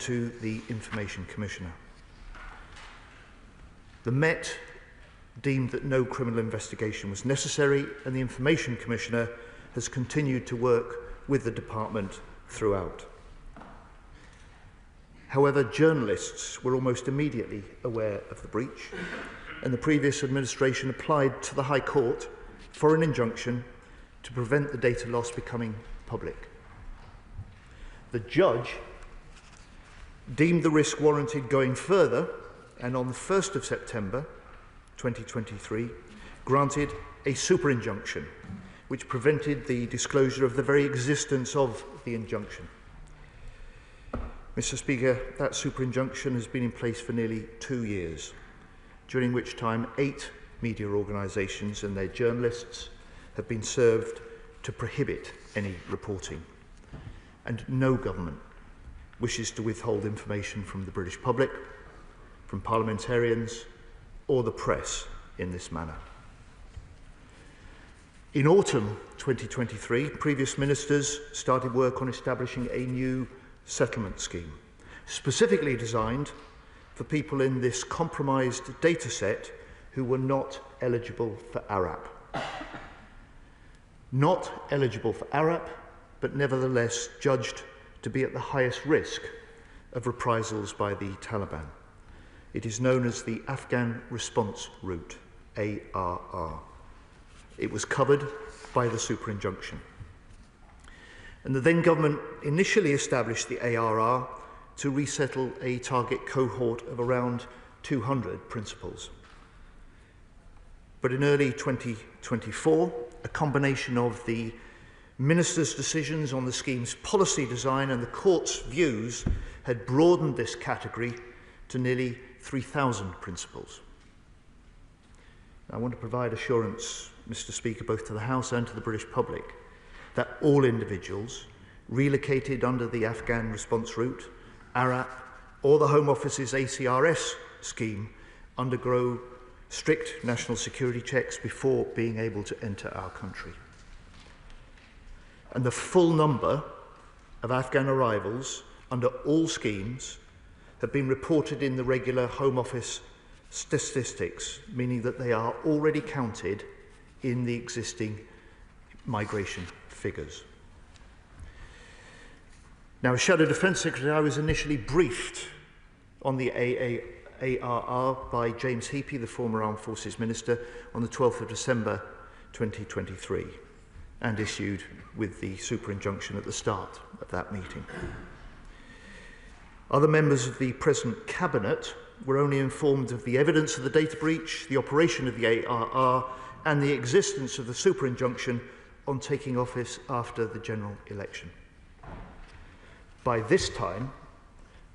to the Information Commissioner. The Met deemed that no criminal investigation was necessary, and the Information Commissioner has continued to work with the Department throughout. However, journalists were almost immediately aware of the breach, and the previous administration applied to the High Court for an injunction to prevent the data loss becoming public. The judge deemed the risk warranted going further, and on the 1st of September 2023 granted a super injunction which prevented the disclosure of the very existence of the injunction. Mr. Speaker, that super injunction has been in place for nearly 2 years, during which time 8 media organisations and their journalists have been served to prohibit any reporting, and no government wishes to withhold information from the British public, from parliamentarians or the press in this manner. In autumn 2023, previous ministers started work on establishing a new settlement scheme, specifically designed for people in this compromised data set who were not eligible for ARAP. Not eligible for ARAP, but nevertheless judged to be at the highest risk of reprisals by the Taliban. It is known as the Afghan Response Route, ARR. It was covered by the super injunction. And the then government initially established the ARR to resettle a target cohort of around 200 principals. But in early 2024, a combination of the Minister's decisions on the scheme's policy design and the Court's views had broadened this category to nearly 3,000 principals. I want to provide assurance, Mr. Speaker, both to the House and to the British public, that all individuals relocated under the Afghan Response Route, ARAP, or the Home Office's ACRS scheme undergo strict national security checks before being able to enter our country. And the full number of Afghan arrivals under all schemes have been reported in the regular Home Office statistics, meaning that they are already counted in the existing migration figures. Now, as Shadow Defence Secretary, I was initially briefed on the ARR by James Heappey, the former Armed Forces Minister, on the 12th of December 2023, and issued with the super injunction at the start of that meeting. Other members of the present Cabinet were only informed of the evidence of the data breach, the operation of the ARR, and the existence of the super injunction on taking office after the general election. By this time,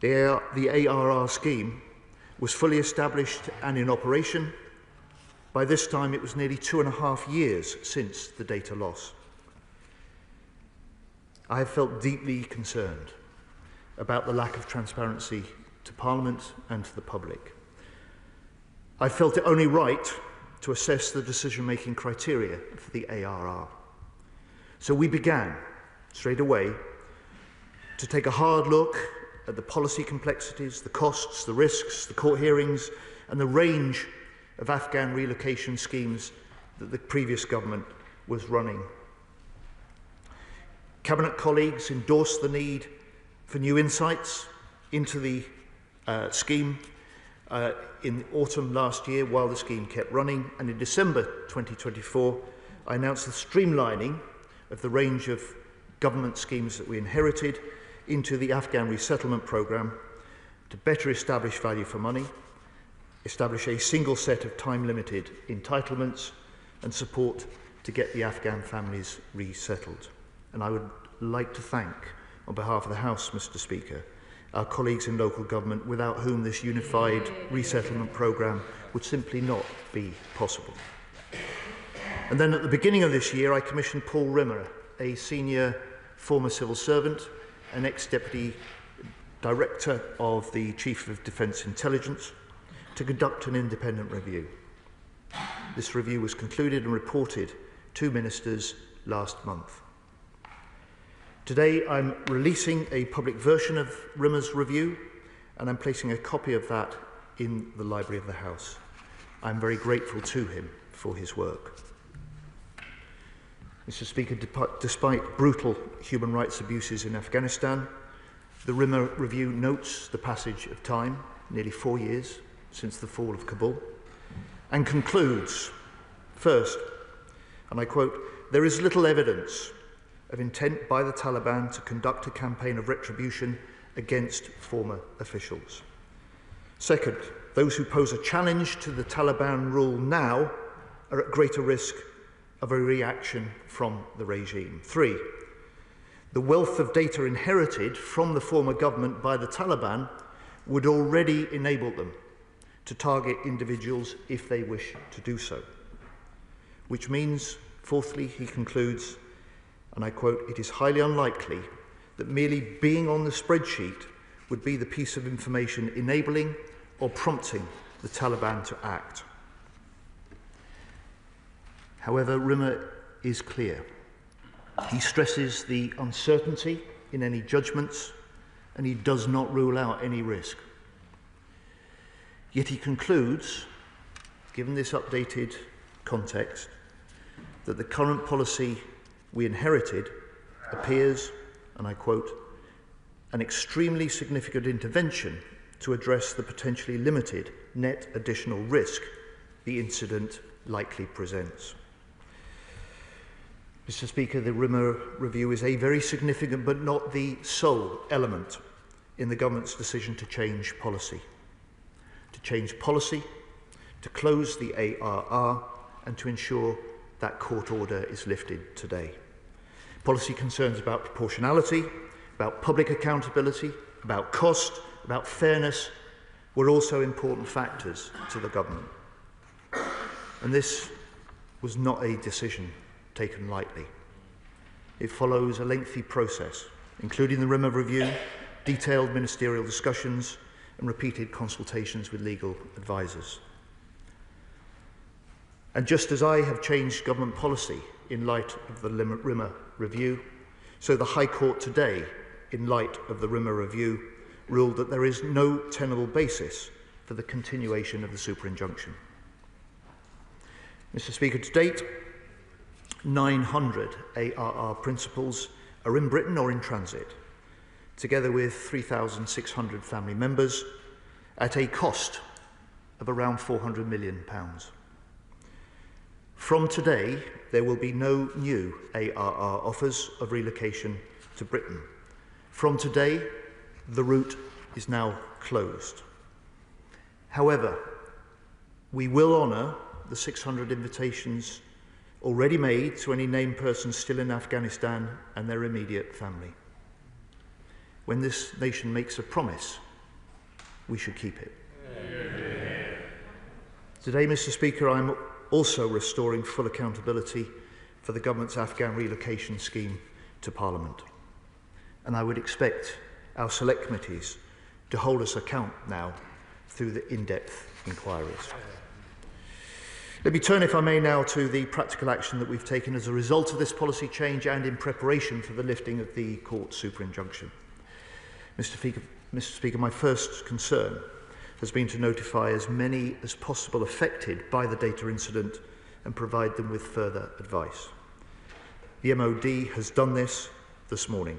the ARR scheme was fully established and in operation. By this time, it was nearly 2.5 years since the data loss. I have felt deeply concerned about the lack of transparency to Parliament and to the public. I felt it only right to assess the decision-making criteria for the ARR. So we began, straight away, to take a hard look at the policy complexities, the costs, the risks, the court hearings, and the range of Afghan relocation schemes that the previous government was running. Cabinet colleagues endorsed the need for new insights into the scheme in autumn last year while the scheme kept running, and in December 2024 I announced the streamlining of the range of government schemes that we inherited into the Afghan resettlement programme to better establish value for money, establish a single set of time-limited entitlements, and support to get the Afghan families resettled. And I would like to thank, on behalf of the House, Mr. Speaker, our colleagues in local government, without whom this unified resettlement programme would simply not be possible. And then at the beginning of this year, I commissioned Paul Rimmer, a senior former civil servant, an ex-deputy director of the Chief of Defence Intelligence, to conduct an independent review. This review was concluded and reported to ministers last month. Today I'm releasing a public version of Rimmer's review, and I'm placing a copy of that in the Library of the House. I'm very grateful to him for his work. Mr. Speaker, despite brutal human rights abuses in Afghanistan, the Rimmer review notes the passage of time, nearly 4 years since the fall of Kabul, and concludes, first, and I quote, "There is little evidence of intent by the Taliban to conduct a campaign of retribution against former officials. Second, those who pose a challenge to the Taliban rule now are at greater risk of a reaction from the regime. Three, the wealth of data inherited from the former government by the Taliban would already enable them to target individuals if they wish to do so. Which means, fourthly, he concludes, and I quote, "It is highly unlikely that merely being on the spreadsheet would be the piece of information enabling or prompting the Taliban to act." However, Rimmer is clear. He stresses the uncertainty in any judgments, and he does not rule out any risk. Yet he concludes, given this updated context, that the current policy we inherited appears, and I quote, "an extremely significant intervention to address the potentially limited net additional risk the incident likely presents." Mr. Speaker, the Rimmer review is a very significant but not the sole element in the government's decision to change policy. To change policy, to close the ARR, and to ensure that court order is lifted today. Policy concerns about proportionality, about public accountability, about cost, about fairness were also important factors to the government. And this was not a decision taken lightly. It follows a lengthy process, including the Rimmer review, detailed ministerial discussions, and repeated consultations with legal advisors. And just as I have changed government policy in light of the Rimmer review, so the High Court today, in light of the Rimmer review, ruled that there is no tenable basis for the continuation of the super injunction. Mr. Speaker, to date, 900 ARR principals are in Britain or in transit, together with 3,600 family members, at a cost of around £400 million. From today, there will be no new ARR offers of relocation to Britain. From today, the route is now closed. However, we will honour the 600 invitations already made to any named persons still in Afghanistan and their immediate family. When this nation makes a promise, we should keep it. Today, Mr. Speaker, I'm also restoring full accountability for the government's Afghan relocation scheme to Parliament. And I would expect our select committees to hold us account now through the in-depth inquiries. Let me turn, if I may, now to the practical action that we've taken as a result of this policy change and in preparation for the lifting of the court super injunction. Mr. Speaker, my first concern has been to notify as many as possible affected by the data incident and provide them with further advice. The MOD has done this morning,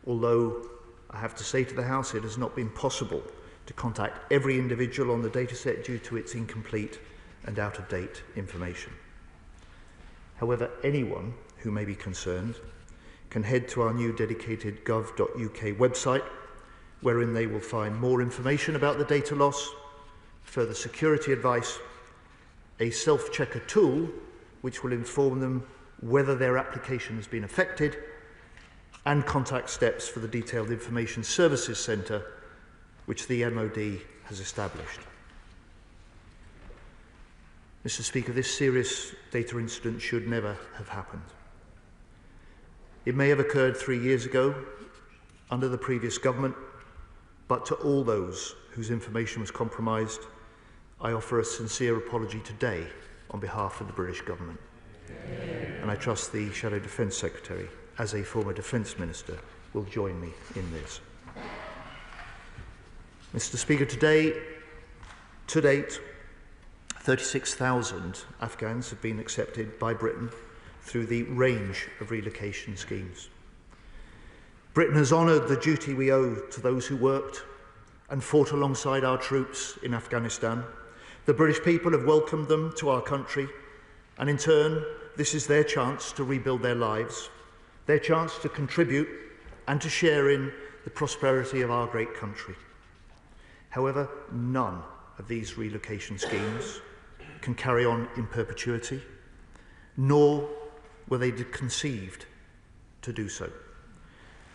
although I have to say to the House it has not been possible to contact every individual on the dataset due to its incomplete and out-of-date information. However, anyone who may be concerned can head to our new dedicated gov.uk website, wherein they will find more information about the data loss, further security advice, a self-checker tool which will inform them whether their application has been affected, and contact steps for the Detailed Information Services Centre, which the MOD has established. Mr. Speaker, this serious data incident should never have happened. It may have occurred 3 years ago under the previous government, but to all those whose information was compromised, I offer a sincere apology today on behalf of the British government. And I trust the Shadow Defence Secretary as a former Defence Minister, will join me in this. Mr. Speaker, to date, 36,000 Afghans have been accepted by Britain through the range of relocation schemes. Britain has honoured the duty we owe to those who worked and fought alongside our troops in Afghanistan. The British people have welcomed them to our country, and in turn, this is their chance to rebuild their lives, their chance to contribute and to share in the prosperity of our great country. However, none of these relocation schemes can carry on in perpetuity, nor were they conceived to do so.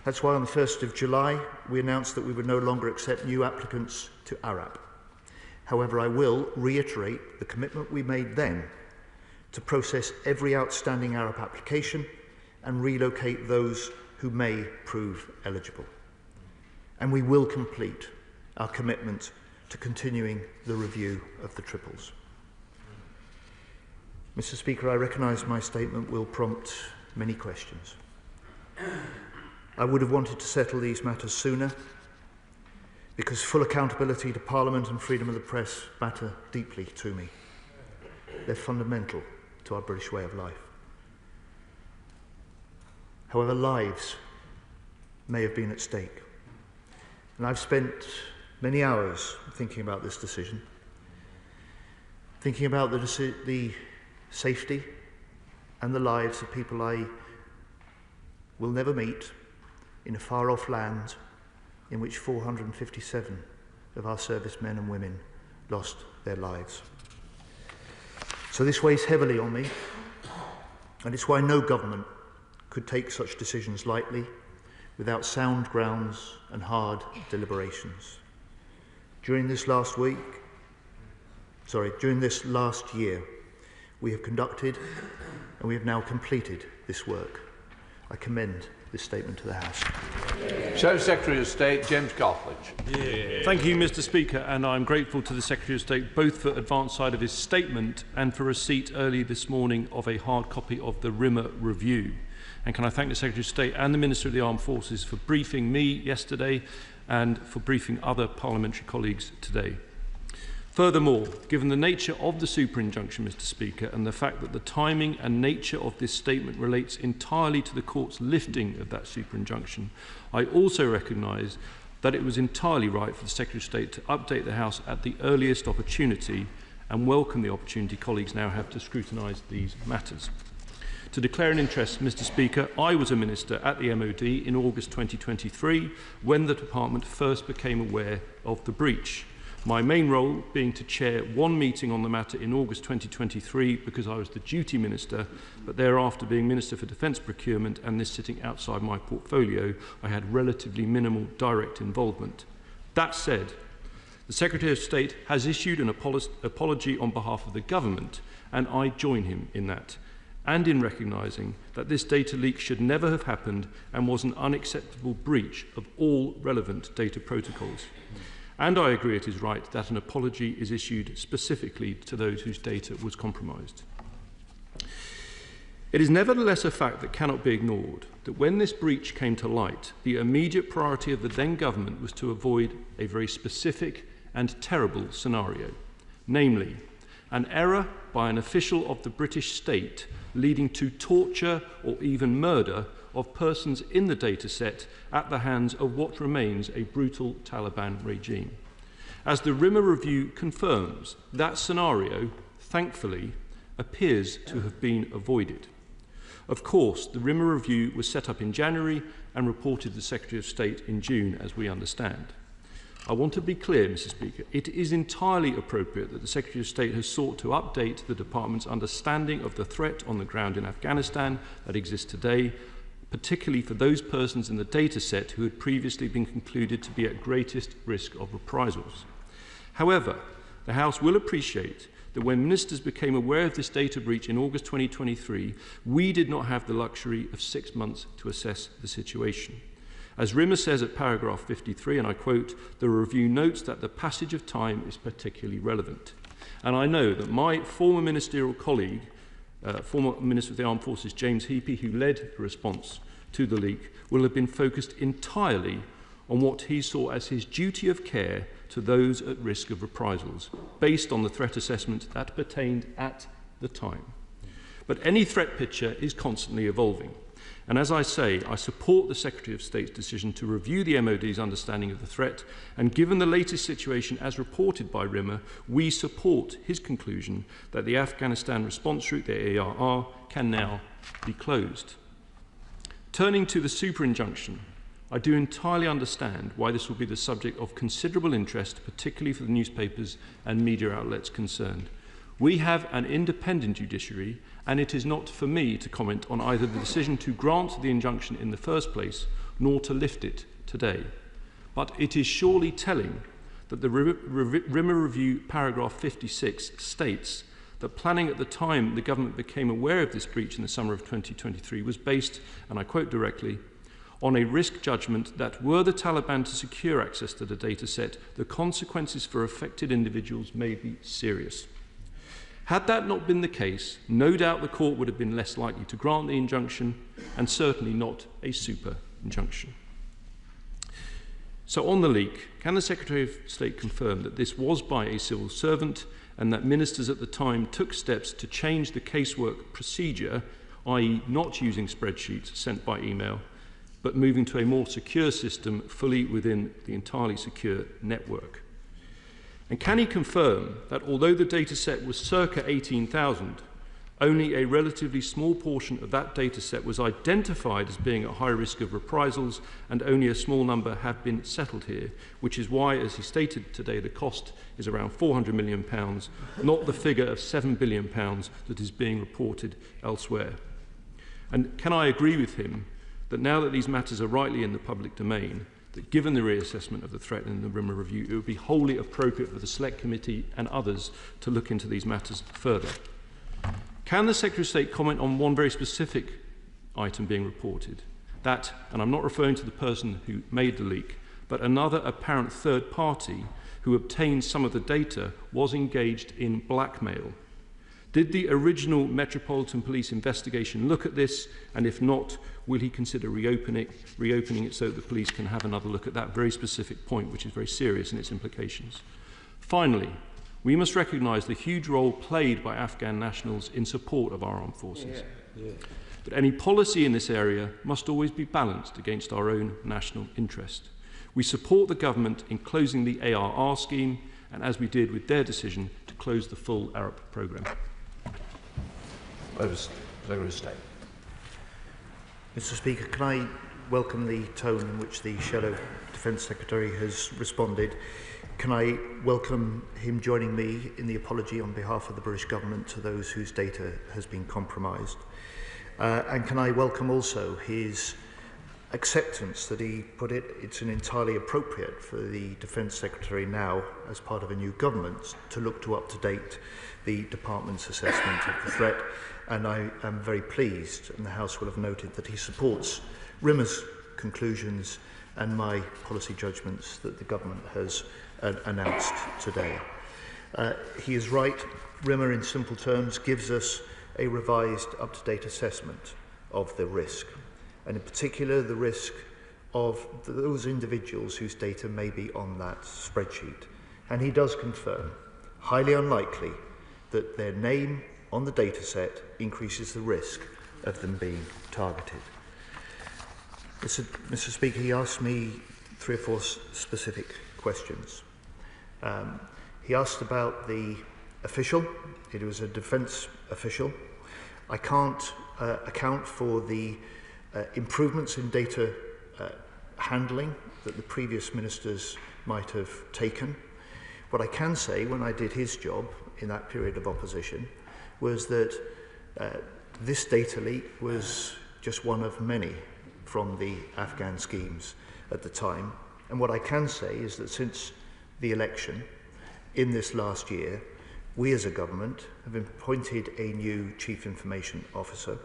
That's why on the 1st of July, we announced that we would no longer accept new applicants to ARAP. However, I will reiterate the commitment we made then to process every outstanding ARAP application and relocate those who may prove eligible. And we will complete our commitment to continuing the review of the triples. Mr. Speaker, I recognise my statement will prompt many questions. I would have wanted to settle these matters sooner, because full accountability to Parliament and freedom of the press matter deeply to me. They're fundamental to our British way of life. However, lives may have been at stake. And I've spent many hours thinking about this decision, thinking about the safety and the lives of people I will never meet in a far-off land in which 457 of our servicemen and women lost their lives. So this weighs heavily on me, and it's why no government could take such decisions lightly without sound grounds and hard deliberations. During this last year, we have conducted and we have now completed this work. I commend this statement to the House. Secretary of State James Cartledge. Thank you, Mr. Speaker, and I'm grateful to the Secretary of State both for advance side of his statement and for receipt early this morning of a hard copy of the RIMA review. And can I thank the Secretary of State and the Minister of the Armed Forces for briefing me yesterday and for briefing other parliamentary colleagues today. Furthermore, given the nature of the super injunction, Mr. Speaker, and the fact that the timing and nature of this statement relates entirely to the court's lifting of that super injunction, I also recognise that it was entirely right for the Secretary of State to update the House at the earliest opportunity and welcome the opportunity colleagues now have to scrutinise these matters. To declare an interest, Mr. Speaker, I was a Minister at the MOD in August 2023 when the Department first became aware of the breach. My main role being to chair one meeting on the matter in August 2023 because I was the duty minister, but thereafter being Minister for Defence Procurement and this sitting outside my portfolio, I had relatively minimal direct involvement. That said, the Secretary of State has issued an apology on behalf of the government, and I join him in that, and in recognising that this data leak should never have happened and was an unacceptable breach of all relevant data protocols. And I agree it is right that an apology is issued specifically to those whose data was compromised. It is nevertheless a fact that cannot be ignored that when this breach came to light, the immediate priority of the then government was to avoid a very specific and terrible scenario, namely, an error by an official of the British state leading to torture or even murder of persons in the data set at the hands of what remains a brutal Taliban regime. As the RIMA review confirms, that scenario, thankfully, appears to have been avoided. Of course, the RIMA review was set up in January and reported to the Secretary of State in June, as we understand. I want to be clear, Mr. Speaker, it is entirely appropriate that the Secretary of State has sought to update the Department's understanding of the threat on the ground in Afghanistan that exists today, particularly for those persons in the data set who had previously been concluded to be at greatest risk of reprisals. However, the House will appreciate that when ministers became aware of this data breach in August 2023, we did not have the luxury of 6 months to assess the situation. As RIMA says at paragraph 53, and I quote, the review notes that the passage of time is particularly relevant. And I know that my former ministerial colleague, former Minister of the Armed Forces, James Healey, who led the response to the leak will have been focused entirely on what he saw as his duty of care to those at risk of reprisals, based on the threat assessment that pertained at the time. But any threat picture is constantly evolving. And as I say, I support the Secretary of State's decision to review the MOD's understanding of the threat, and given the latest situation as reported by Rimmer, we support his conclusion that the Afghanistan response route, the ARR, can now be closed. Turning to the super injunction, I do entirely understand why this will be the subject of considerable interest, particularly for the newspapers and media outlets concerned. We have an independent judiciary, and it is not for me to comment on either the decision to grant the injunction in the first place, nor to lift it today. But it is surely telling that the Rimmer Review paragraph 56 states that planning at the time the government became aware of this breach in the summer of 2023 was based, and I quote directly, on a risk judgment that were the Taliban to secure access to the data set, the consequences for affected individuals may be serious. Had that not been the case, no doubt the court would have been less likely to grant the injunction, and certainly not a super injunction. So on the leak, can the Secretary of State confirm that this was by a civil servant and that ministers at the time took steps to change the casework procedure, i.e. not using spreadsheets sent by email, but moving to a more secure system fully within the entirely secure network? And can he confirm that although the data set was circa 18,000, only a relatively small portion of that data set was identified as being at high risk of reprisals, and only a small number have been settled here, which is why, as he stated today, the cost is around £400 million, not the figure of £7 billion that is being reported elsewhere? And can I agree with him that now that these matters are rightly in the public domain, that given the reassessment of the threat in the Rimmer Review, it would be wholly appropriate for the Select Committee and others to look into these matters further? Can the Secretary of State comment on one very specific item being reported? That, and I'm not referring to the person who made the leak, but another apparent third party who obtained some of the data was engaged in blackmail. Did the original Metropolitan Police investigation look at this? And if not, will he consider reopening it so that the police can have another look at that very specific point, which is very serious in its implications? Finally, we must recognise the huge role played by Afghan nationals in support of our armed forces. But any policy in this area must always be balanced against our own national interest. We support the government in closing the ARR scheme, and as we did with their decision to close the full ARP programme. Secretary of State. Mr. Speaker, can I welcome the tone in which the Shadow Defence Secretary has responded? Can I welcome him joining me in the apology on behalf of the British Government to those whose data has been compromised? And can I welcome also his acceptance that he put it's entirely appropriate for the Defence Secretary now, as part of a new government, to look to up-to-date the Department's assessment of the threat. And I am very pleased, and the House will have noted, that he supports Rimmer's conclusions and my policy judgments that the government has announced today. He is right. Rimmer, in simple terms, gives us a revised, up-to-date assessment of the risk, and in particular the risk of those individuals whose data may be on that spreadsheet. And he does confirm, highly unlikely, that their name on the data set increases the risk of them being targeted. Mr. Speaker, he asked me 3 or 4 specific questions. He asked about the official. It was a defence official. I can't account for the improvements in data handling that the previous ministers might have taken. What I can say, when I did his job in that period of opposition, was that this data leak was just one of many from the Afghan schemes at the time. And what I can say is that since the election in this last year, we as a government have appointed a new Chief Information Officer.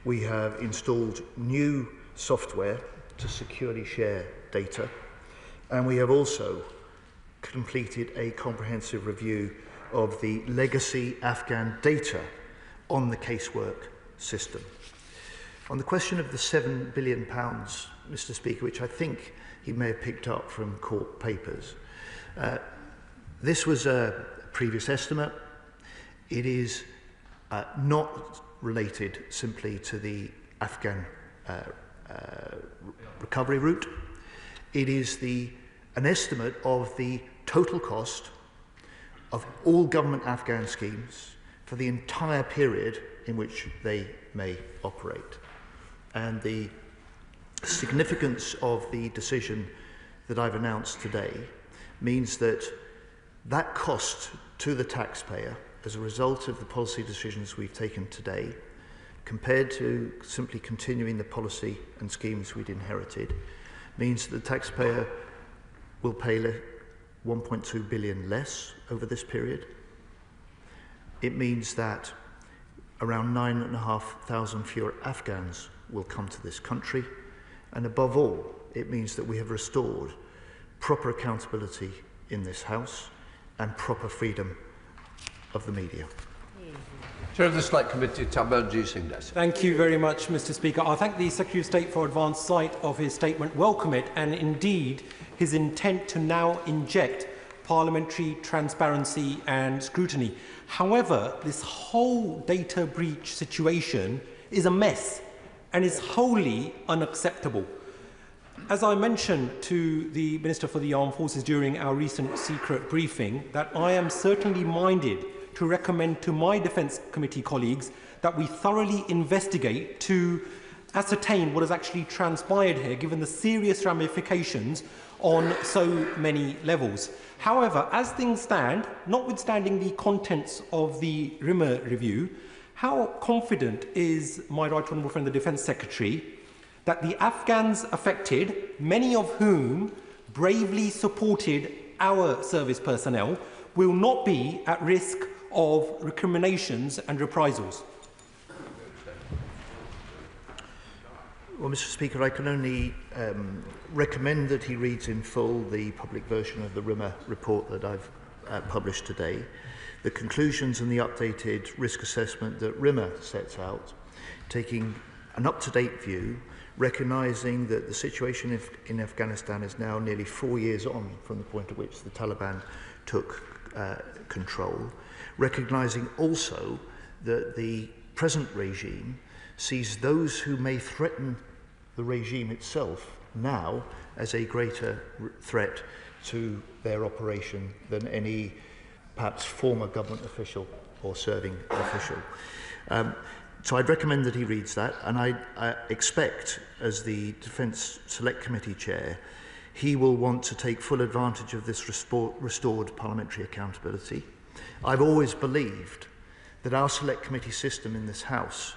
We have installed new software to securely share data, and we have also completed a comprehensive review of the legacy Afghan data on the casework system. On the question of the £7 billion, Mr. Speaker, which I think he may have picked up from court papers, this was a previous estimate. It is not related simply to the Afghan recovery route. It is an estimate of the total cost of all government Afghan schemes for the entire period in which they may operate. And the significance of the decision that I've announced today means that that cost to the taxpayer as a result of the policy decisions we've taken today, compared to simply continuing the policy and schemes we'd inherited, means that the taxpayer will pay 1.2 billion less over this period. It means that around 9,500 fewer Afghans will come to this country, and above all, it means that we have restored proper accountability in this House and proper freedom of the media. Chair of the Select Committee, Tamerjee Singh. Thank you very much, Mr. Speaker. I thank the Secretary of State for advance sight of his statement, welcome it, and indeed his intent to now inject parliamentary transparency and scrutiny. However, this whole data breach situation is a mess and is wholly unacceptable. As I mentioned to the Minister for the Armed Forces during our recent secret briefing, that I am certainly minded to recommend to my Defence Committee colleagues that we thoroughly investigate to ascertain what has actually transpired here, given the serious ramifications on so many levels. However, as things stand, notwithstanding the contents of the RIMA review, how confident is my right honourable friend, the Defence Secretary, that the Afghans affected, many of whom bravely supported our service personnel, will not be at risk of recriminations and reprisals? Well, Mr. Speaker, I can only recommend that he reads in full the public version of the RIMA report that I've published today. The conclusions and the updated risk assessment that RIMA sets out, taking an up-to-date view, recognising that the situation in Afghanistan is now nearly 4 years on from the point at which the Taliban took control, recognising also that the present regime sees those who may threaten the regime itself now as a greater threat to their operation than any perhaps former government official or serving official. So I'd recommend that he reads that, and I expect, as the Defence Select Committee Chair, he will want to take full advantage of this restored parliamentary accountability. I've always believed that our Select Committee system in this House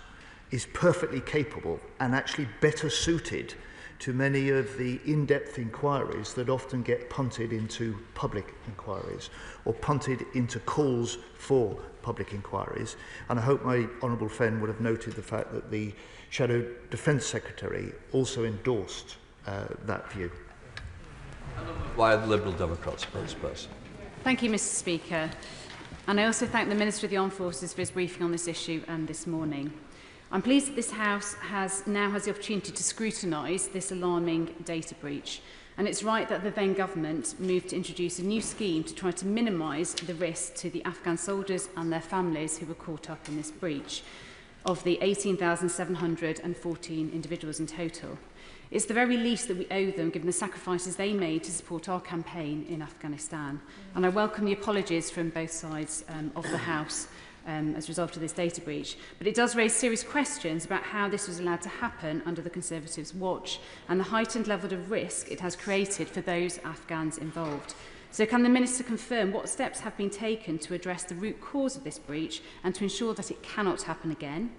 is perfectly capable and actually better suited to many of the in-depth inquiries that often get punted into public inquiries or punted into calls for public inquiries. And I hope my honourable friend would have noted the fact that the Shadow Defence Secretary also endorsed that view. Why the Liberal Democrats spokesperson. Thank you, Mr. Speaker. And I also thank the Minister of the Armed Forces for his briefing on this issue this morning. I'm pleased that this House now has the opportunity to scrutinise this alarming data breach. And it's right that the then government moved to introduce a new scheme to try to minimise the risk to the Afghan soldiers and their families who were caught up in this breach, of the 18,714 individuals in total. It's the very least that we owe them, given the sacrifices they made to support our campaign in Afghanistan. And I welcome the apologies from both sides of the House as a result of this data breach. But it does raise serious questions about how this was allowed to happen under the Conservatives' watch and the heightened level of risk it has created for those Afghans involved. So can the Minister confirm what steps have been taken to address the root cause of this breach and to ensure that it cannot happen again?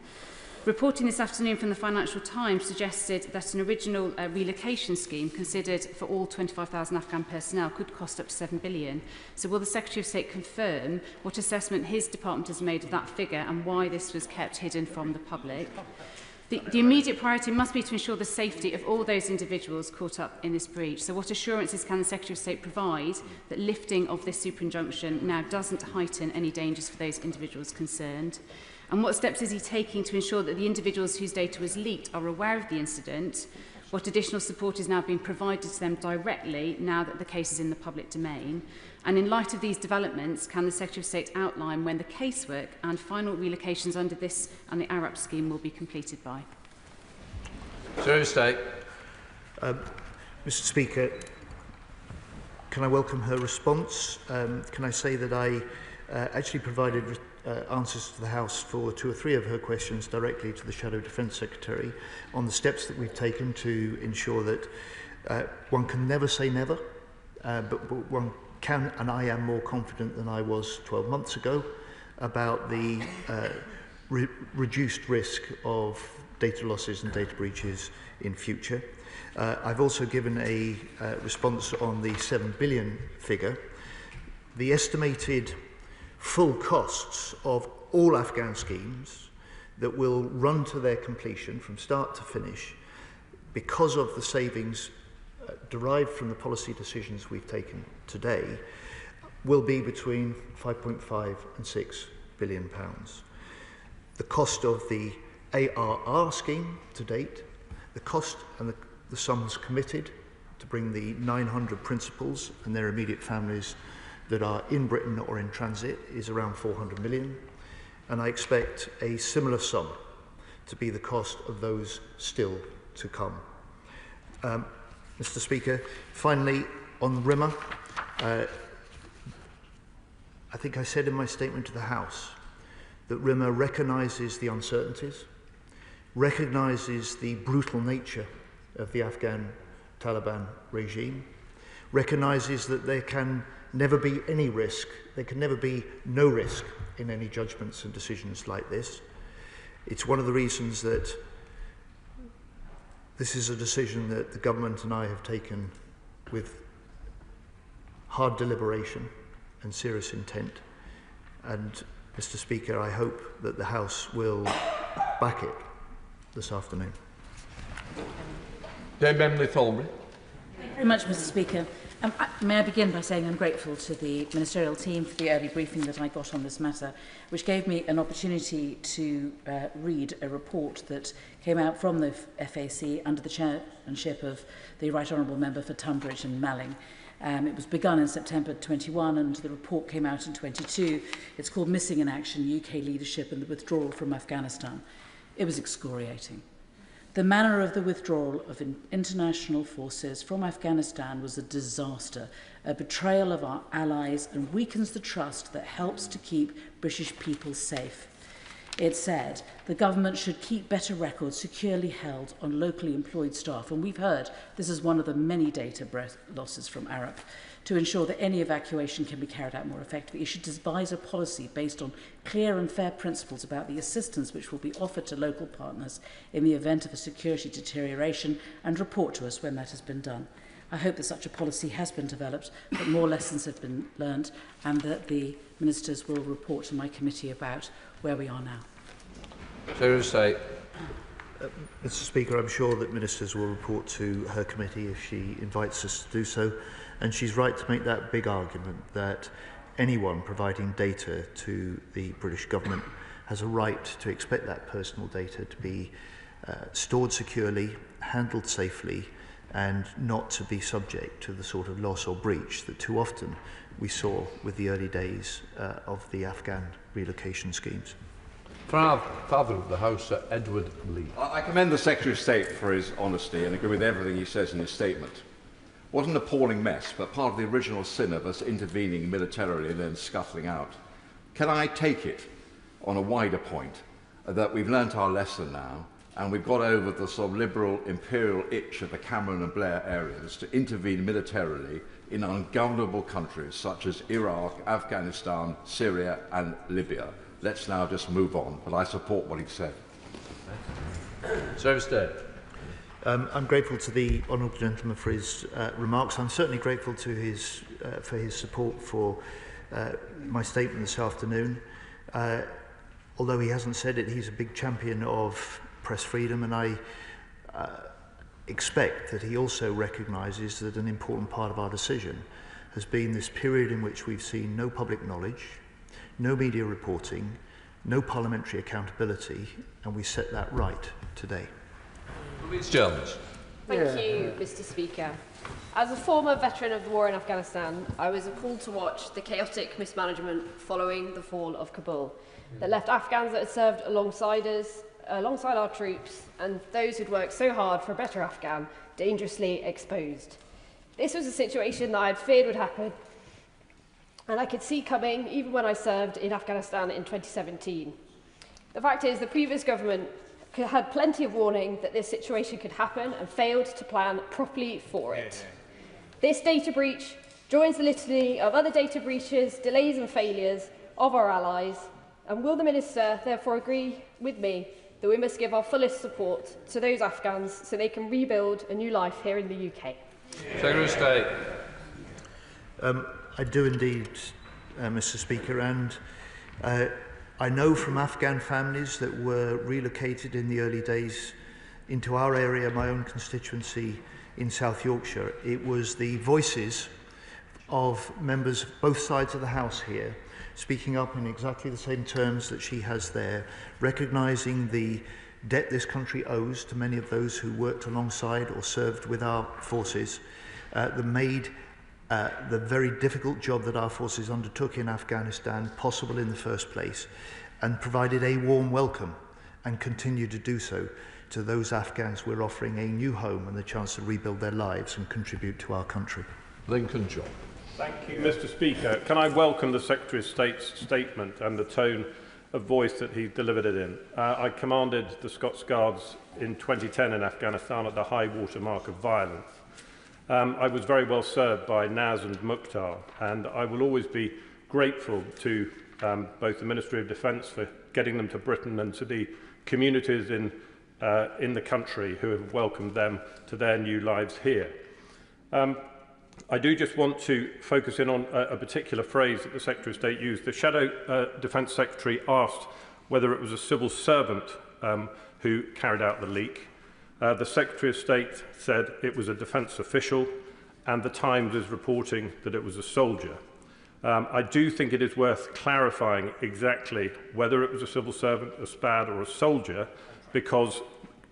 Reporting this afternoon from the Financial Times suggested that an original relocation scheme considered for all 25,000 Afghan personnel could cost up to £7 billion. So will the Secretary of State confirm what assessment his department has made of that figure and why this was kept hidden from the public? The immediate priority must be to ensure the safety of all those individuals caught up in this breach. So what assurances can the Secretary of State provide that lifting of this super injunction now doesn't heighten any dangers for those individuals concerned? And what steps is he taking to ensure that the individuals whose data was leaked are aware of the incident? What additional support is now being provided to them directly now that the case is in the public domain? And in light of these developments, can the Secretary of State outline when the casework and final relocations under this and the ARAP scheme will be completed by? Secretary of State. Mr. Speaker, can I welcome her response? Can I say that I actually provided answers to the House for 2 or 3 of her questions directly to the Shadow Defence Secretary on the steps that we've taken to ensure that one can never say never, but one can, and I am more confident than I was 12 months ago about the reduced risk of data losses and data breaches in future. I've also given a response on the 7 billion figure. The estimated full costs of all Afghan schemes that will run to their completion from start to finish because of the savings derived from the policy decisions we've taken today will be between 5.5 and 6 billion pounds. The cost of the ARR scheme to date, the cost and the sums committed to bring the 900 principals and their immediate families that are in Britain or in transit is around 400 million, and I expect a similar sum to be the cost of those still to come. Mr. Speaker, finally on RIMA, I think I said in my statement to the House that RIMA recognises the uncertainties, recognises the brutal nature of the Afghan Taliban regime, recognises that there can never be any risk, there can never be no risk in any judgments and decisions like this. It's one of the reasons that this is a decision that the government and I have taken with hard deliberation and serious intent. And, Mr. Speaker, I hope that the House will back it this afternoon. Dame Emily Thornbury. Thank you very much, Mr. Speaker. May I begin by saying I'm grateful to the ministerial team for the early briefing that I got on this matter, which gave me an opportunity to read a report that came out from the FAC under the chairmanship of the Right Honourable Member for Tunbridge and Malling. It was begun in September 21 and the report came out in 22. It's called Missing in Action, UK Leadership and the Withdrawal from Afghanistan. It was excoriating. The manner of the withdrawal of international forces from Afghanistan was a disaster, a betrayal of our allies, and weakens the trust that helps to keep British people safe. It said the government should keep better records securely held on locally employed staff, and we've heard this is one of the many data losses from ARAP, to ensure that any evacuation can be carried out more effectively. It should devise a policy based on clear and fair principles about the assistance which will be offered to local partners in the event of a security deterioration and report to us when that has been done. I hope that such a policy has been developed, that more lessons have been learned, and that the ministers will report to my committee about where we are now. Secretary of State. Mr. Speaker, I'm sure that ministers will report to her committee if she invites us to do so, and she's right to make that big argument that anyone providing data to the British government has a right to expect that personal data to be stored securely, handled safely, and not to be subject to the sort of loss or breach that too often we saw with the early days of the Afghan relocation schemes. Father of the House, Sir Edward Lee. I commend the Secretary of State for his honesty and agree with everything he says in his statement. What an appalling mess, but part of the original sin of us intervening militarily and then scuttling out. Can I take it on a wider point that we've learnt our lesson now and we've got over the sort of liberal imperial itch of the Cameron and Blair areas to intervene militarily in ungovernable countries such as Iraq, Afghanistan, Syria and Libya? Let's now just move on, but I support what he said. Secretary of State. I'm grateful to the honourable gentleman for his remarks. I'm certainly grateful to his for his support for my statement this afternoon. Although he hasn't said it, he's a big champion of press freedom, and I expect that he also recognises that an important part of our decision has been this period in which we've seen no public knowledge, no media reporting, no parliamentary accountability, and we set that right today. Louise Jones. Thank you, Mr. Speaker. As a former veteran of the war in Afghanistan, I was appalled to watch the chaotic mismanagement following the fall of Kabul that left Afghans that had served alongside us, alongside our troops, and those who'd worked so hard for a better Afghan, dangerously exposed. This was a situation that I had feared would happen, and I could see coming even when I served in Afghanistan in 2017. The fact is, the previous government had plenty of warning that this situation could happen and failed to plan properly for it. This data breach joins the litany of other data breaches, delays and failures of our allies, and will the Minister therefore agree with me that we must give our fullest support to those Afghans so they can rebuild a new life here in the UK? Secretary of State. I do indeed, Mr. Speaker, and I know from Afghan families that were relocated in the early days into our area, my own constituency in South Yorkshire. It was the voices of members of both sides of the House here speaking up in exactly the same terms that she has there, recognising the debt this country owes to many of those who worked alongside or served with our forces, that made the very difficult job that our forces undertook in Afghanistan possible in the first place, and provided a warm welcome and continue to do so to those Afghans we're offering a new home and the chance to rebuild their lives and contribute to our country. Lincoln John. Thank you, Mr. Speaker. Can I welcome the Secretary of State's statement and the tone of voice that he delivered it in? I commanded the Scots Guards in 2010 in Afghanistan at the high water mark of violence. I was very well served by Naz and Mukhtar, and I will always be grateful to both the Ministry of Defence for getting them to Britain and to the communities in the country who have welcomed them to their new lives here. I do just want to focus in on a particular phrase that the Secretary of State used. The Shadow Defence Secretary asked whether it was a civil servant who carried out the leak. The Secretary of State said it was a defence official, and the Times is reporting that it was a soldier. I do think it is worth clarifying exactly whether it was a civil servant, a SPAD or a soldier, because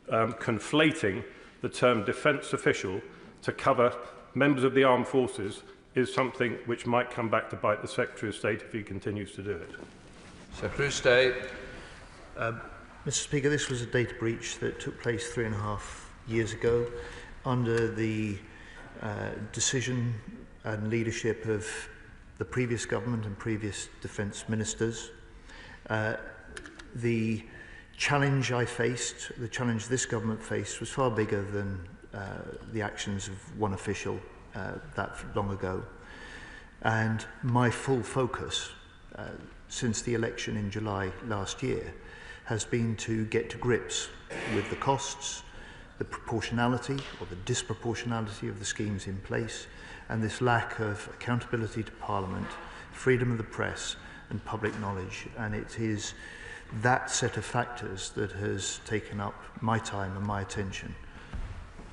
conflating the term defence official to cover members of the armed forces is something which might come back to bite the Secretary of State if he continues to do it. Secretary of State. Mr. Speaker, this was a data breach that took place 3.5 years ago under the decision and leadership of the previous government and previous defence ministers. The challenge I faced, the challenge this government faced, was far bigger than the actions of one official that long ago. And my full focus since the election in July last year has been to get to grips with the costs, the proportionality or the disproportionality of the schemes in place, and this lack of accountability to Parliament, freedom of the press and public knowledge. And it is that set of factors that has taken up my time and my attention.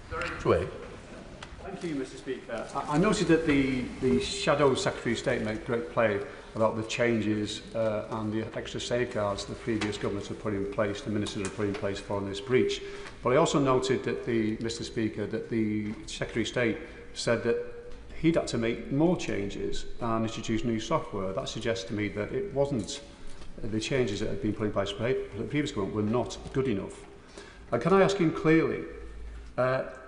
Thank you, Mr. Speaker. I noted that the Shadow Secretary of State made great play about the changes and the extra safeguards the previous governments have put in place, the ministers have put in place following this breach. But I also noted that Mr. Speaker, that the Secretary of State said that he'd had to make more changes and introduce new software. That suggests to me that it wasn't the changes that had been put in place by the previous government were not good enough. And can I ask him clearly,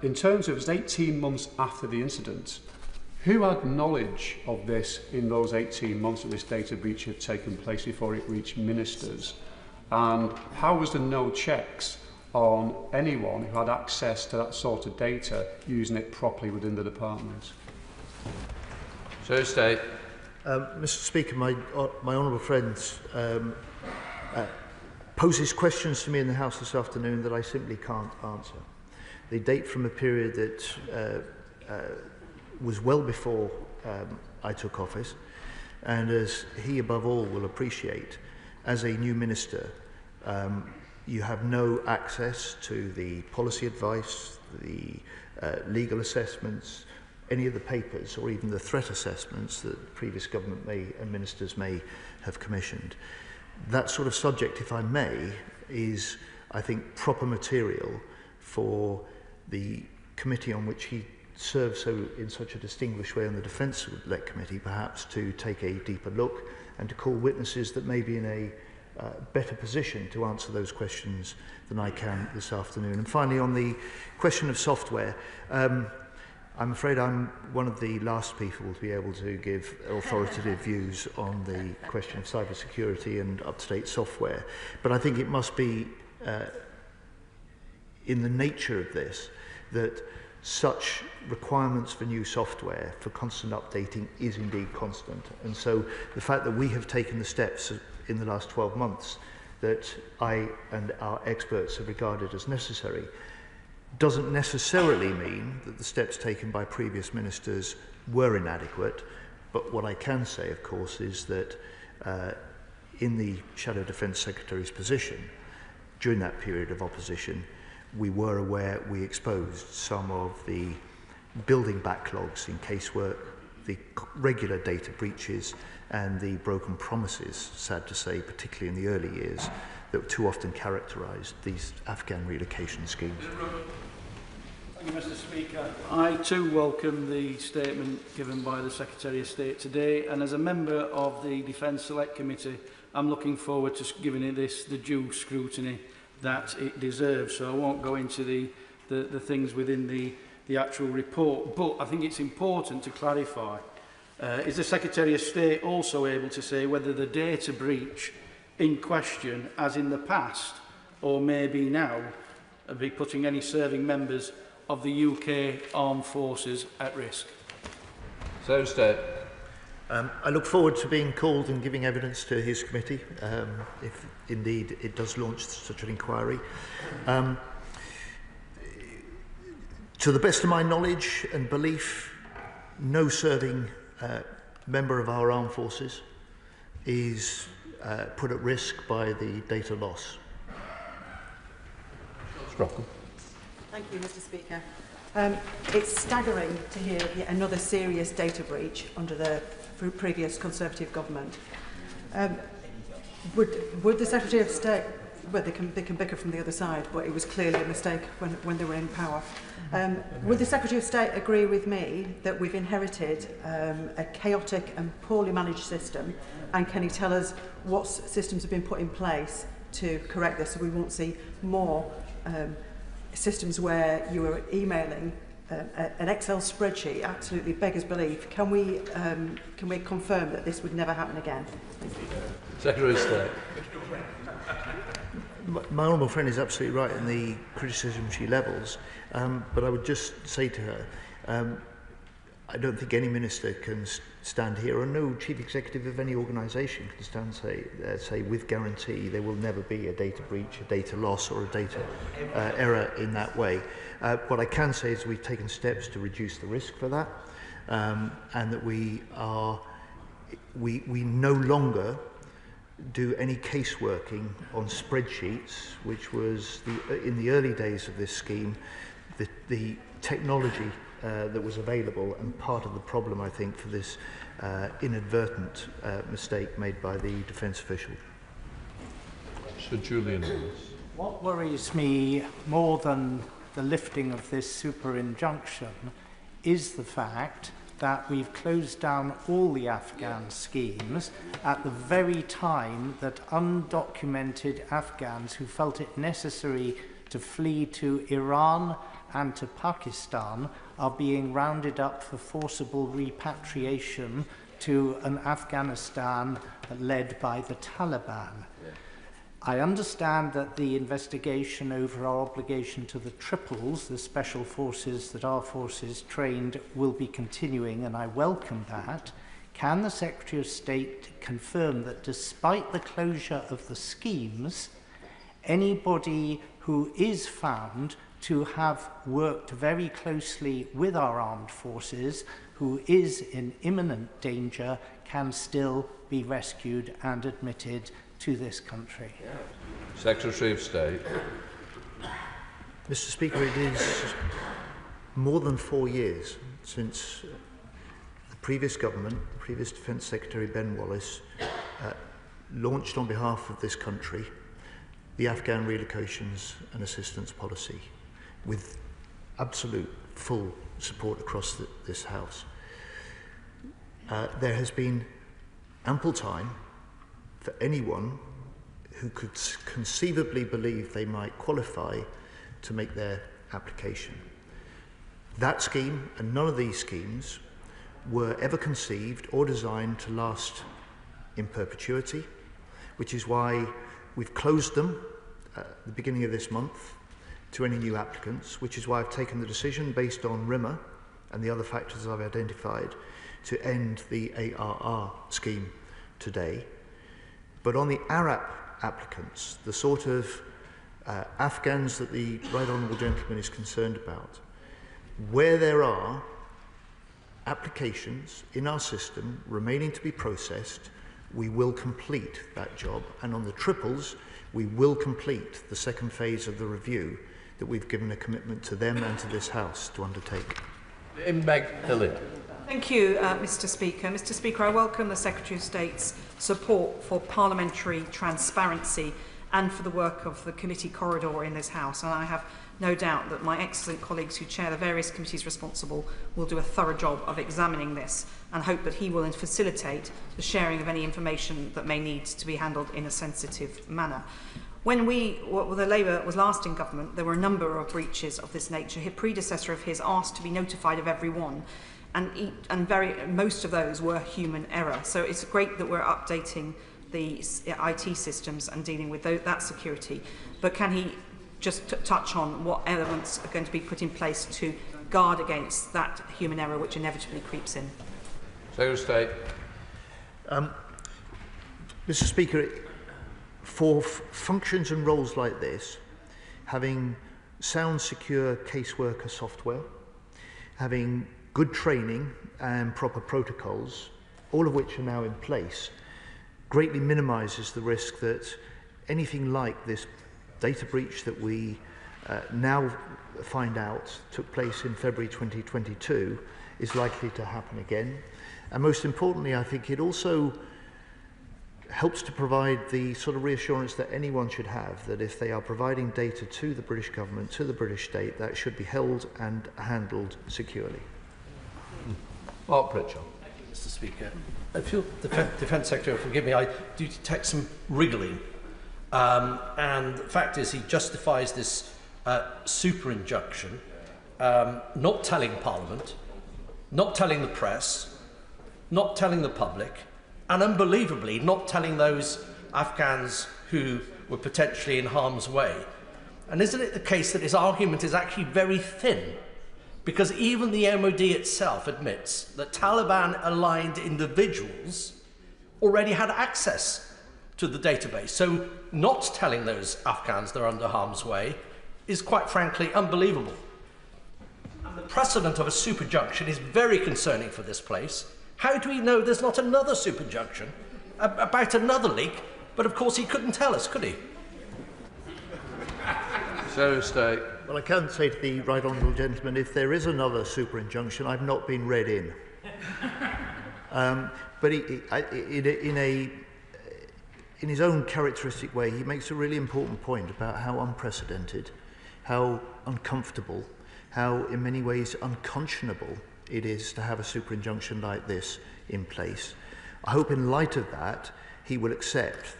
in terms of 18 months after the incident, who had knowledge of this in those 18 months that this data breach had taken place before it reached ministers? And how was there no checks on anyone who had access to that sort of data using it properly within the department? Secretary of State. Mr. Speaker, my honourable friends poses questions to me in the House this afternoon that I simply can't answer. They date from a period that was well before I took office, and as he above all will appreciate, as a new minister, you have no access to the policy advice, the legal assessments, any of the papers, or even the threat assessments that the previous government and ministers may have commissioned. that sort of subject, if I may, is, I think, proper material for the committee on which he serves in such a distinguished way on the Defence Select Committee, perhaps to take a deeper look and to call witnesses that may be in a better position to answer those questions than I can this afternoon. And finally, on the question of software, I'm afraid I'm one of the last people to be able to give authoritative views on the question of cybersecurity and up-to-date software. But I think it must be in the nature of this that such requirements for new software, for constant updating, is indeed constant. And so the fact that we have taken the steps in the last 12 months that I and our experts have regarded as necessary doesn't necessarily mean that the steps taken by previous ministers were inadequate. But what I can say, of course, is that in the Shadow Defence Secretary's position, during that period of opposition, we were aware we exposed some of the building backlogs in casework, the regular data breaches, and the broken promises, sad to say, particularly in the early years, that too often characterised these Afghan relocation schemes. Thank you, Mr. Speaker. I too welcome the statement given by the Secretary of State today, and as a member of the Defence Select Committee, I'm looking forward to giving this the due scrutiny that it deserves. So I won't go into the things within the actual report, but I think it's important to clarify. Is the Secretary of State also able to say whether the data breach in question, as in the past, or maybe now, be putting any serving members of the UK armed forces at risk? So State. I look forward to being called and giving evidence to his committee, if indeed it does launch such an inquiry. To the best of my knowledge and belief, no serving member of our armed forces is put at risk by the data loss. Thank you, Mr. Speaker. It's staggering to hear yet another serious data breach under the previous Conservative government. Would the Secretary of State, well, they can bicker from the other side, but it was clearly a mistake when they were in power. Would the Secretary of State agree with me that we've inherited a chaotic and poorly managed system, and can he tell us what systems have been put in place to correct this so we won't see more systems where you are emailing an Excel spreadsheet absolutely beggars belief? Can we confirm that this would never happen again? Secretary of State. My honourable friend is absolutely right in the criticism she levels, but I would just say to her, I don't think any minister can stand here, or no chief executive of any organisation can stand say with guarantee there will never be a data breach, a data loss, or a data error in that way. What I can say is we've taken steps to reduce the risk for that, and that we no longer do any caseworking on spreadsheets, which was in the early days of this scheme, the technology that was available, and part of the problem, I think, for this inadvertent mistake made by the defence official. Sir Julian. What worries me more than the lifting of this super injunction is the fact that we've closed down all the Afghan schemes at the very time that undocumented Afghans who felt it necessary to flee to Iran and to Pakistan are being rounded up for forcible repatriation to an Afghanistan led by the Taliban. I understand that the investigation over our obligation to the triples, the special forces that our forces trained, will be continuing, and I welcome that. Can the Secretary of State confirm that despite the closure of the schemes, anybody who is found to have worked very closely with our armed forces, who is in imminent danger, can still be rescued and admitted to this country? Secretary of State. Mr. Speaker, it is more than 4 years since the previous government, the previous Defence Secretary Ben Wallace, launched on behalf of this country the Afghan relocations and assistance policy with absolute full support across this House. There has been ample time for anyone who could conceivably believe they might qualify to make their application. That scheme and none of these schemes were ever conceived or designed to last in perpetuity, which is why we've closed them at the beginning of this month to any new applicants, which is why I've taken the decision based on RIMA and the other factors I've identified to end the ARR scheme today. But on the ARAP applicants, the sort of Afghans that the Right Honourable Gentleman is concerned about, where there are applications in our system remaining to be processed, we will complete that job. And on the triples, we will complete the second phase of the review that we've given a commitment to them and to this House to undertake. Thank you, Mr. Speaker. Mr. Speaker, I welcome the Secretary of State's support for parliamentary transparency and for the work of the committee corridor in this House. And I have no doubt that my excellent colleagues who chair the various committees responsible will do a thorough job of examining this, and hope that he will facilitate the sharing of any information that may need to be handled in a sensitive manner. When the Labour was last in government, there were a number of breaches of this nature. His predecessor of his asked to be notified of every one, and most of those were human error. So it's great that we're updating the IT systems and dealing with that security. But can he just touch on what elements are going to be put in place to guard against that human error which inevitably creeps in? Secretary of State. Mr. Speaker, for functions and roles like this, having sound, secure caseworker software, having good training and proper protocols, all of which are now in place, greatly minimises the risk that anything like this data breach that we now find out took place in February 2022 is likely to happen again. And most importantly, I think it also helps to provide the sort of reassurance that anyone should have, that if they are providing data to the British government, to the British state, that should be held and handled securely. Mark Pritchard. Thank you, Mr. Speaker. I feel the Defence Secretary, forgive me, I do detect some wriggling. And the fact is, he justifies this super injunction, not telling Parliament, not telling the press, not telling the public, and unbelievably not telling those Afghans who were potentially in harm's way. And isn't it the case that his argument is actually very thin? Because even the MOD itself admits that Taliban-aligned individuals already had access to the database. So not telling those Afghans they're under harm's way is quite frankly unbelievable. And the precedent of a super junction is very concerning for this place. How do we know there's not another super junction about another leak? But of course he couldn't tell us, could he? Secretary of State. Well, I can say to the Right Honourable Gentleman, if there is another super injunction, I've not been read in. But in his own characteristic way, he makes a really important point about how unprecedented, how uncomfortable, how in many ways unconscionable it is to have a super injunction like this in place. I hope in light of that, he will accept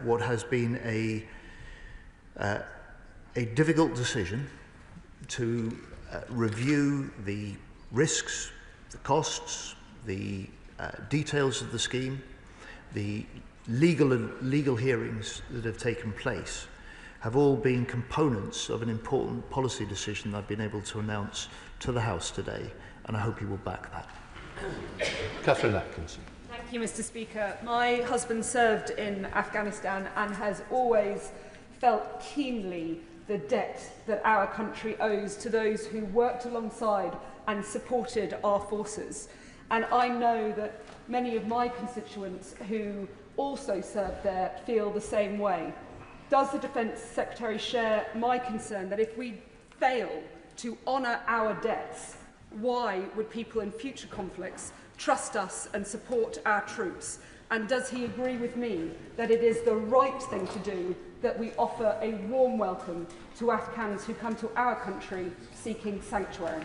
what has been a difficult decision to review the risks, the costs, the details of the scheme, the legal hearings that have taken place have all been components of an important policy decision I've been able to announce to the House today, and I hope you will back that. Catherine Atkinson. Thank you, Mr. Speaker. My husband served in Afghanistan and has always felt keenly the debt that our country owes to those who worked alongside and supported our forces. And I know that many of my constituents who also served there feel the same way. Does the Defence Secretary share my concern that if we fail to honour our debts, why would people in future conflicts trust us and support our troops? And does he agree with me that it is the right thing to do that we offer a warm welcome to Afghans who come to our country seeking sanctuary?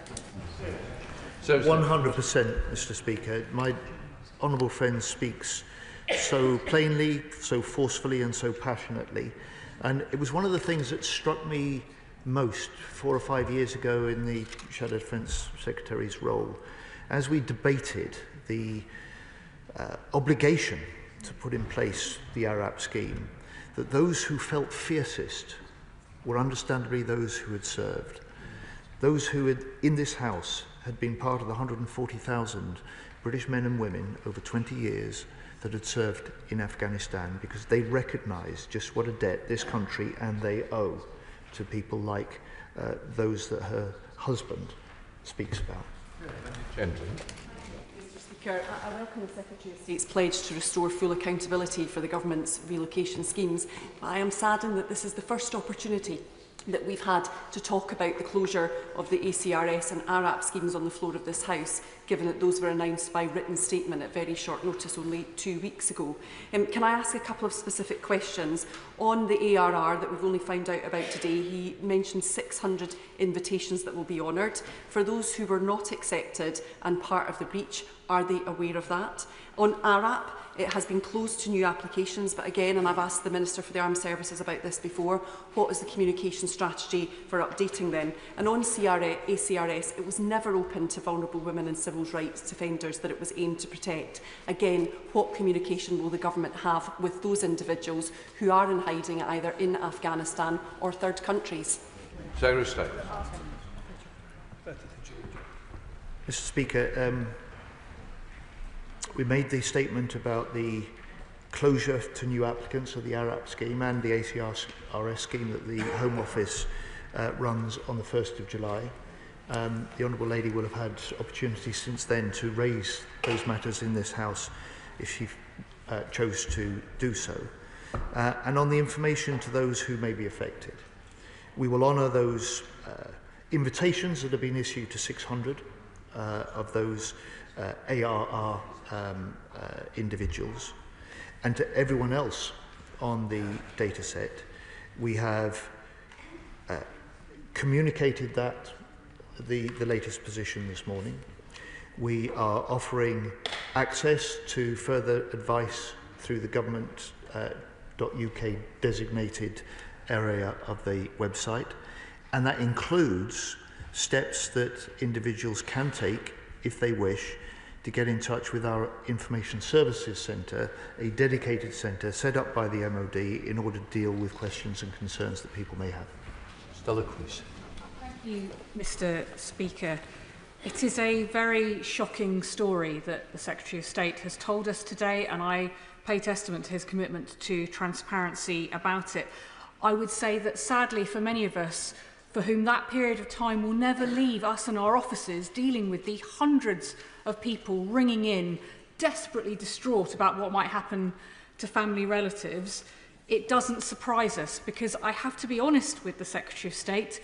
So 100%, Mr. Speaker. My honourable friend speaks so plainly, so forcefully and so passionately. And it was one of the things that struck me most 4 or 5 years ago in the Shadow Defence Secretary's role, as we debated the obligation to put in place the ARAP scheme, that those who felt fiercest were understandably those who had served. Those who had, in this House, had been part of the 140,000 British men and women over 20 years that had served in Afghanistan, because they recognised just what a debt this country and they owe to people like those that her husband speaks about. Gentlemen. Mr. Speaker, I welcome the Secretary of State's pledge to restore full accountability for the government's relocation schemes. But I am saddened that this is the first opportunity that we've had to talk about the closure of the ACRS and ARAP schemes on the floor of this House, given that those were announced by written statement at very short notice only 2 weeks ago. Can I ask a couple of specific questions? On the ARR that we've only found out about today, he mentioned 600 invitations that will be honoured. For those who were not accepted and part of the breach, are they aware of that? On ARAP, it has been closed to new applications, but again, and I've asked the Minister for the Armed Services about this before, what is the communication strategy for updating them? And on ACRS, it was never open to vulnerable women and civil rights defenders that it was aimed to protect. Again, what communication will the government have with those individuals who are in hiding either in Afghanistan or third countries? Secretary of State. Mr. Speaker, we made the statement about the closure to new applicants of the ARAP scheme and the ACRS scheme that the Home Office runs on the 1st of July. The Honourable Lady will have had opportunity since then to raise those matters in this House if she chose to do so. And on the information to those who may be affected, we will honour those invitations that have been issued to 600 of those ARR individuals, and to everyone else on the data set. We have communicated that the latest position this morning. We are offering access to further advice through the government.uk designated area of the website, and that includes steps that individuals can take if they wish to get in touch with our Information Services Centre, a dedicated centre set up by the MOD in order to deal with questions and concerns that people may have. Stella Quiz. Thank you, Mr. Speaker. It is a very shocking story that the Secretary of State has told us today, and I pay testament to his commitment to transparency about it. I would say that sadly for many of us, for whom that period of time will never leave us and our offices dealing with the hundreds of people ringing in, desperately distraught about what might happen to family relatives, it doesn't surprise us, because I have to be honest with the Secretary of State,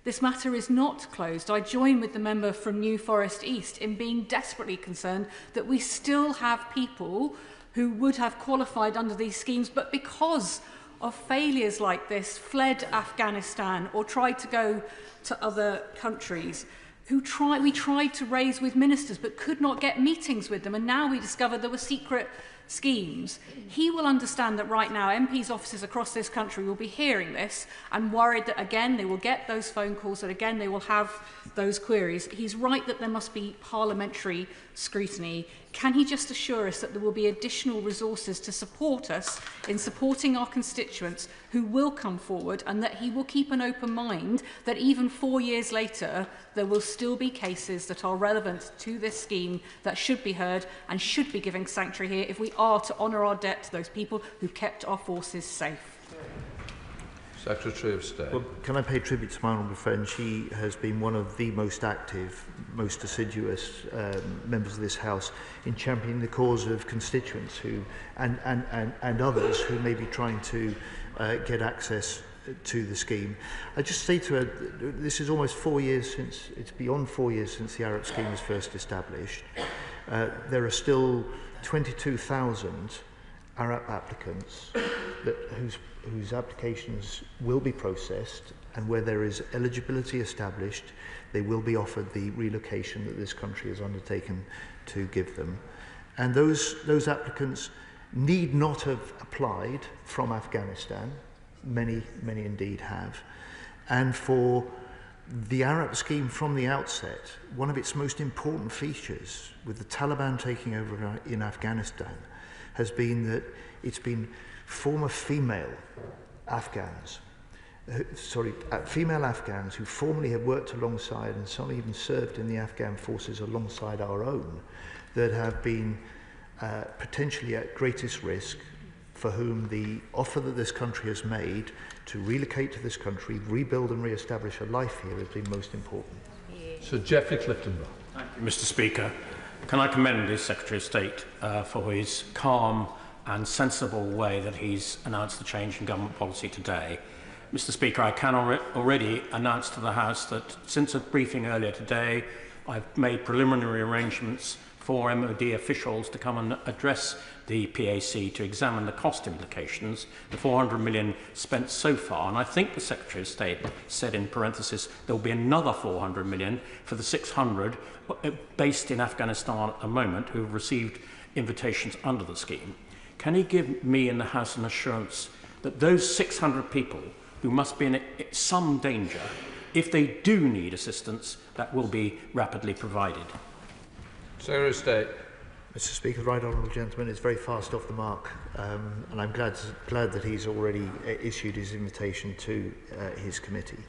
this matter is not closed. I join with the member from New Forest East in being desperately concerned that we still have people who would have qualified under these schemes, but because of failures like this, fled Afghanistan or tried to go to other countries, we tried to raise with ministers but could not get meetings with them, and now we discovered there were secret schemes. He will understand that right now MPs' offices across this country will be hearing this and worried that again they will get those phone calls, that again they will have those queries. He's right that there must be parliamentary scrutiny. Can he just assure us that there will be additional resources to support us in supporting our constituents who will come forward, and that he will keep an open mind that even 4 years later there will still be cases that are relevant to this scheme that should be heard and should be giving sanctuary here if we are to honour our debt to those people who kept our forces safe? Secretary of State. Well, can I pay tribute to my honourable friend? She has been one of the most active, most assiduous members of this House in championing the cause of constituents who and others who may be trying to get access to the scheme. I just say to her, this is almost 4 years since, it's beyond 4 years since the ARAP scheme was first established. There are still 22,000 Arab applicants whose applications will be processed, and where there is eligibility established, they will be offered the relocation that this country has undertaken to give them. And those applicants need not have applied from Afghanistan. Many indeed have. And for the Arab scheme from the outset, one of its most important features with the Taliban taking over in Afghanistan has been that it's been former female Afghans, female Afghans who formerly have worked alongside, and some even served in the Afghan forces alongside our own, that have been potentially at greatest risk, for whom the offer that this country has made to relocate to this country, rebuild and re-establish a life here has been most important. Sir Geoffrey Cliftonborough. Thank you, Mr. Speaker. Can I commend the Secretary of State for his calm and sensible way that he's announced the change in government policy today. Mr. Speaker, I can already announce to the House that since a briefing earlier today, I've made preliminary arrangements for MOD officials to come and address the PAC to examine the cost implications, the 400 million spent so far. And I think the Secretary of State said in parenthesis there will be another 400 million for the 600 based in Afghanistan at the moment who have received invitations under the scheme. Can he give me and the House an assurance that those 600 people who must be in some danger, if they do need assistance, that will be rapidly provided? Secretary of State. Mr. Speaker, the right honourable gentleman is very fast off the mark, and I'm glad that he's already issued his invitation to his committee.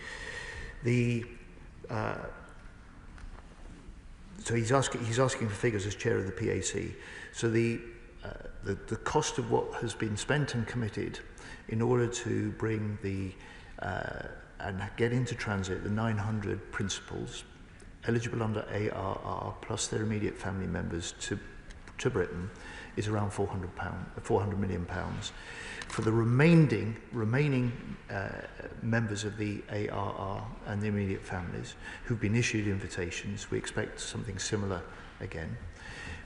So he's asking for figures as chair of the PAC. So the cost of what has been spent and committed in order to bring and get into transit the 900 principals eligible under ARR plus their immediate family members to Britain is around £400 million. For the remaining members of the ARR and the immediate families who've been issued invitations, we expect something similar again.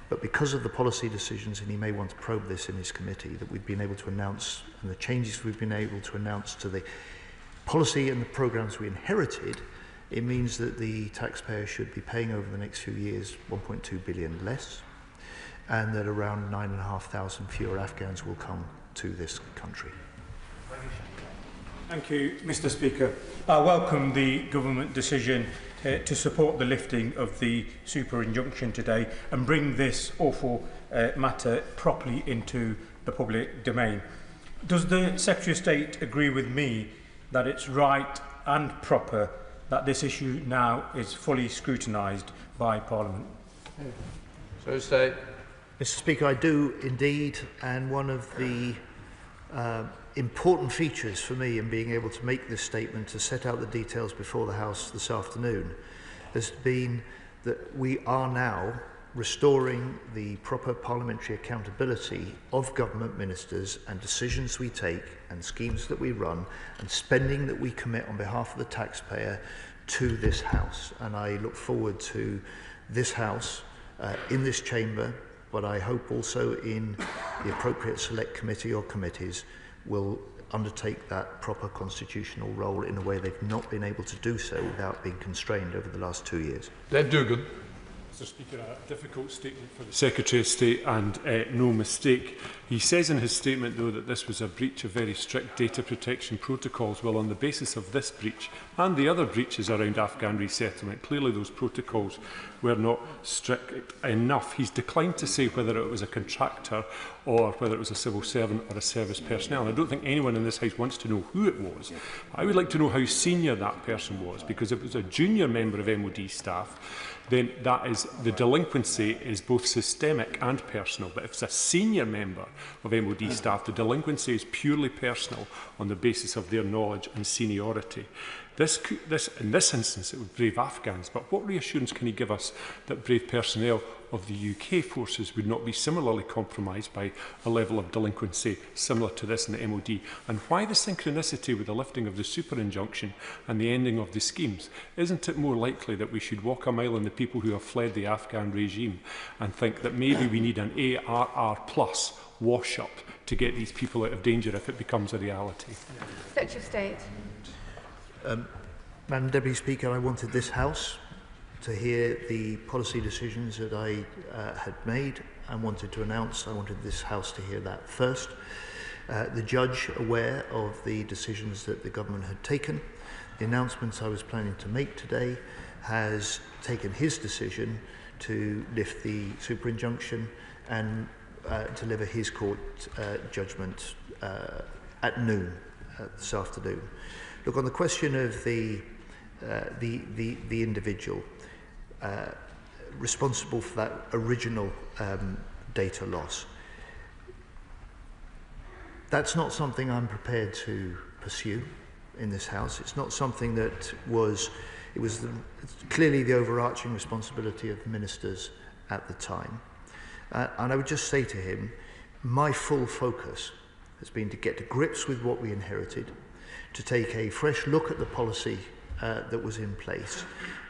But because of the policy decisions, and he may want to probe this in his committee, that we've been able to announce, and the changes we've been able to announce to the policy and the programmes we inherited, it means that the taxpayer should be paying over the next few years 1.2 billion less, and that around 9,500 fewer Afghans will come to this country. Thank you, Mr. Speaker. I welcome the government decision to support the lifting of the super injunction today and bring this awful matter properly into the public domain. Does the Secretary of State agree with me that it's right and proper that this issue now is fully scrutinised by Parliament? Secretary of State. Mr. Speaker, I do indeed, and one of the important features for me in being able to make this statement, to set out the details before the House this afternoon, has been that we are now restoring the proper parliamentary accountability of government ministers and decisions we take and schemes that we run and spending that we commit on behalf of the taxpayer to this House. And I look forward to this House in this chamber, but I hope also in the appropriate select committee or committees will undertake that proper constitutional role in a way they've not been able to do so without being constrained over the last 2 years. Deb Dugan. Mr. Speaker, a difficult statement for the Secretary of State and no mistake. He says in his statement, though, that this was a breach of very strict data protection protocols. Well, on the basis of this breach and the other breaches around Afghan resettlement, clearly those protocols were not strict enough. He's declined to say whether it was a contractor or whether it was a civil servant or a service personnel. And I don't think anyone in this House wants to know who it was. I would like to know how senior that person was, because if it was a junior member of MOD staff, then that is, the delinquency is both systemic and personal. But if it's a senior member of MOD staff, the delinquency is purely personal on the basis of their knowledge and seniority. In this instance, it was brave Afghans, but what reassurance can he give us that brave personnel of the UK forces would not be similarly compromised by a level of delinquency similar to this in the MOD? And why the synchronicity with the lifting of the super injunction and the ending of the schemes? Isn't it more likely that we should walk a mile on the people who have fled the Afghan regime and think that maybe we need an ARR plus wash-up to get these people out of danger if it becomes a reality? Secretary of State. Madam Deputy Speaker, I wanted this House to hear the policy decisions that I had made and wanted to announce. I wanted this House to hear that first. The judge, aware of the decisions that the government had taken, the announcements I was planning to make today, has taken his decision to lift the super injunction and deliver his court judgment at noon this afternoon. Look, on the question of the individual responsible for that original data loss, that's not something I'm prepared to pursue in this House. It's not something that was, it's clearly the overarching responsibility of ministers at the time. And I would just say to him, my full focus has been to get to grips with what we inherited, to take a fresh look at the policy that was in place,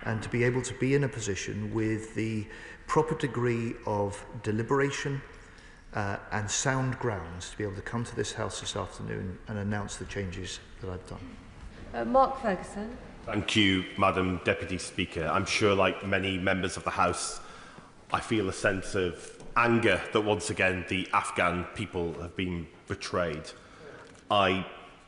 and to be able to be in a position with the proper degree of deliberation and sound grounds to be able to come to this House this afternoon and announce the changes that I've done. Mark Ferguson. Thank you, Madam Deputy Speaker. I'm sure, like many members of the House, I feel a sense of anger that once again the Afghan people have been betrayed. I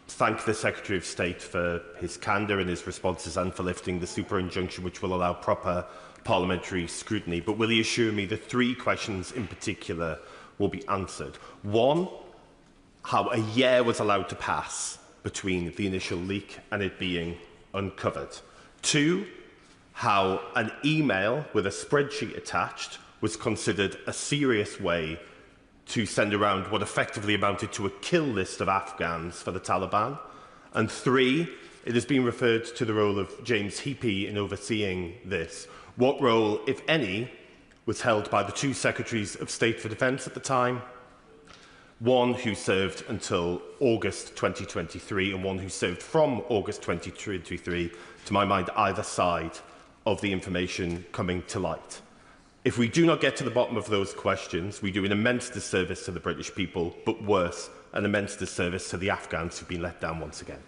thank the Secretary of State for his candour in his responses and for lifting the super injunction, which will allow proper parliamentary scrutiny. But will he assure me that 3 questions in particular will be answered? 1, how a year was allowed to pass between the initial leak and it being uncovered. 2, how an email with a spreadsheet attached was considered a serious way to send around what effectively amounted to a kill list of Afghans for the Taliban. And 3, it has been referred to the role of James Heapy in overseeing this. What role, if any, was held by the 2 Secretaries of State for Defence at the time, one who served until August 2023 and one who served from August 2023, to my mind, either side of the information coming to light? If we do not get to the bottom of those questions, we do an immense disservice to the British people, but worse, an immense disservice to the Afghans who've been let down once again.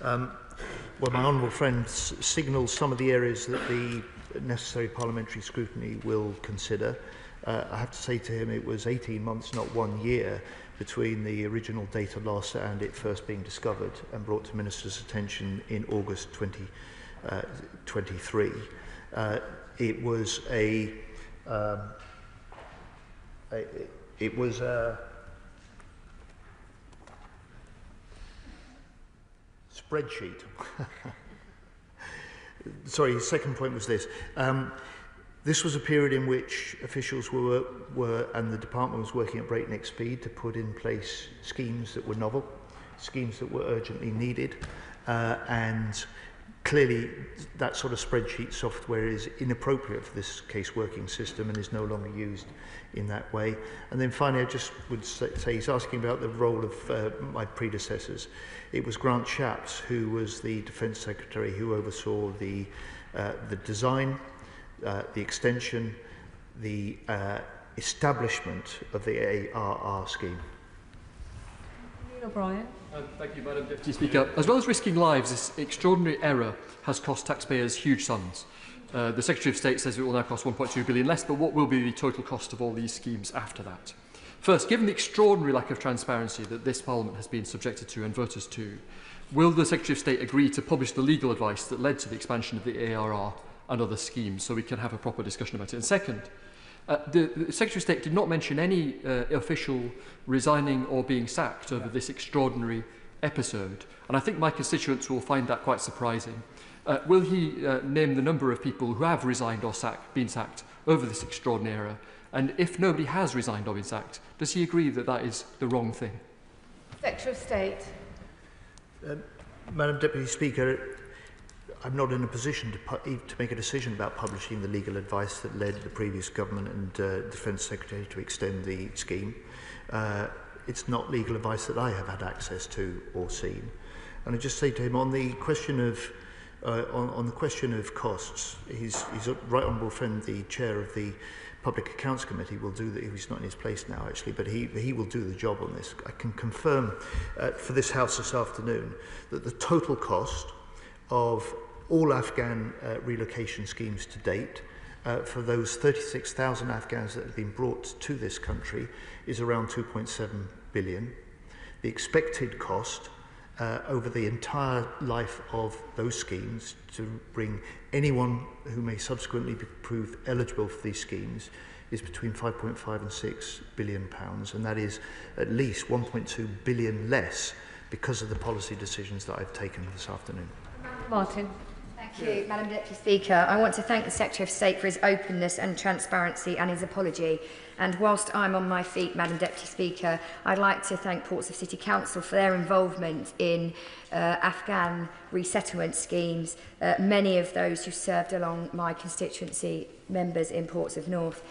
Well, my honourable friend signals some of the areas that the necessary parliamentary scrutiny will consider. I have to say to him it was 18 months, not 1 year, between the original data loss and it first being discovered and brought to Minister's attention in August 2023. It was a spreadsheet. Sorry, his second point was this. This was a period in which officials were and the department was working at breakneck speed to put in place schemes that were novel, schemes that were urgently needed, and clearly that sort of spreadsheet software is inappropriate for this case working system and is no longer used in that way. And then finally, I just would say he's asking about the role of my predecessors. It was Grant Shapps, who was the Defence Secretary, who oversaw the design, the extension, the establishment of the ARR scheme. O'Brien. Thank you, Madam Deputy Speaker. As well as risking lives, this extraordinary error has cost taxpayers huge sums. The Secretary of State says it will now cost 1.2 billion less, but what will be the total cost of all these schemes after that? First, given the extraordinary lack of transparency that this Parliament has been subjected to and voters to, will the Secretary of State agree to publish the legal advice that led to the expansion of the ARR and other schemes so we can have a proper discussion about it? And second, the Secretary of State did not mention any official resigning or being sacked over this extraordinary episode, and I think my constituents will find that quite surprising. Will he name the number of people who have resigned or been sacked over this extraordinary error? And if nobody has resigned or been sacked, does he agree that that is the wrong thing? Secretary of State. Madam Deputy Speaker, I'm not in a position to make a decision about publishing the legal advice that led the previous government and Defence Secretary to extend the scheme. It's not legal advice that I have had access to or seen. And I just say to him on the question of on the question of costs, his right honourable friend, the chair of the Public Accounts Committee, will do that. He's not in his place now, actually, but he will do the job on this. I can confirm for this House this afternoon that the total cost of all Afghan relocation schemes to date for those 36,000 Afghans that have been brought to this country is around 2.7 billion. The expected cost over the entire life of those schemes to bring anyone who may subsequently be proved eligible for these schemes is between 5.5 and 6 billion pounds, and that is at least 1.2 billion less because of the policy decisions that I've taken this afternoon. Martin. Thank you, Madam Deputy Speaker. I want to thank the Secretary of State for his openness and transparency and his apology. And whilst I'm on my feet, Madam Deputy Speaker, I'd like to thank Portsmouth City Council for their involvement in Afghan resettlement schemes, many of those who served along my constituency members in Portsmouth North.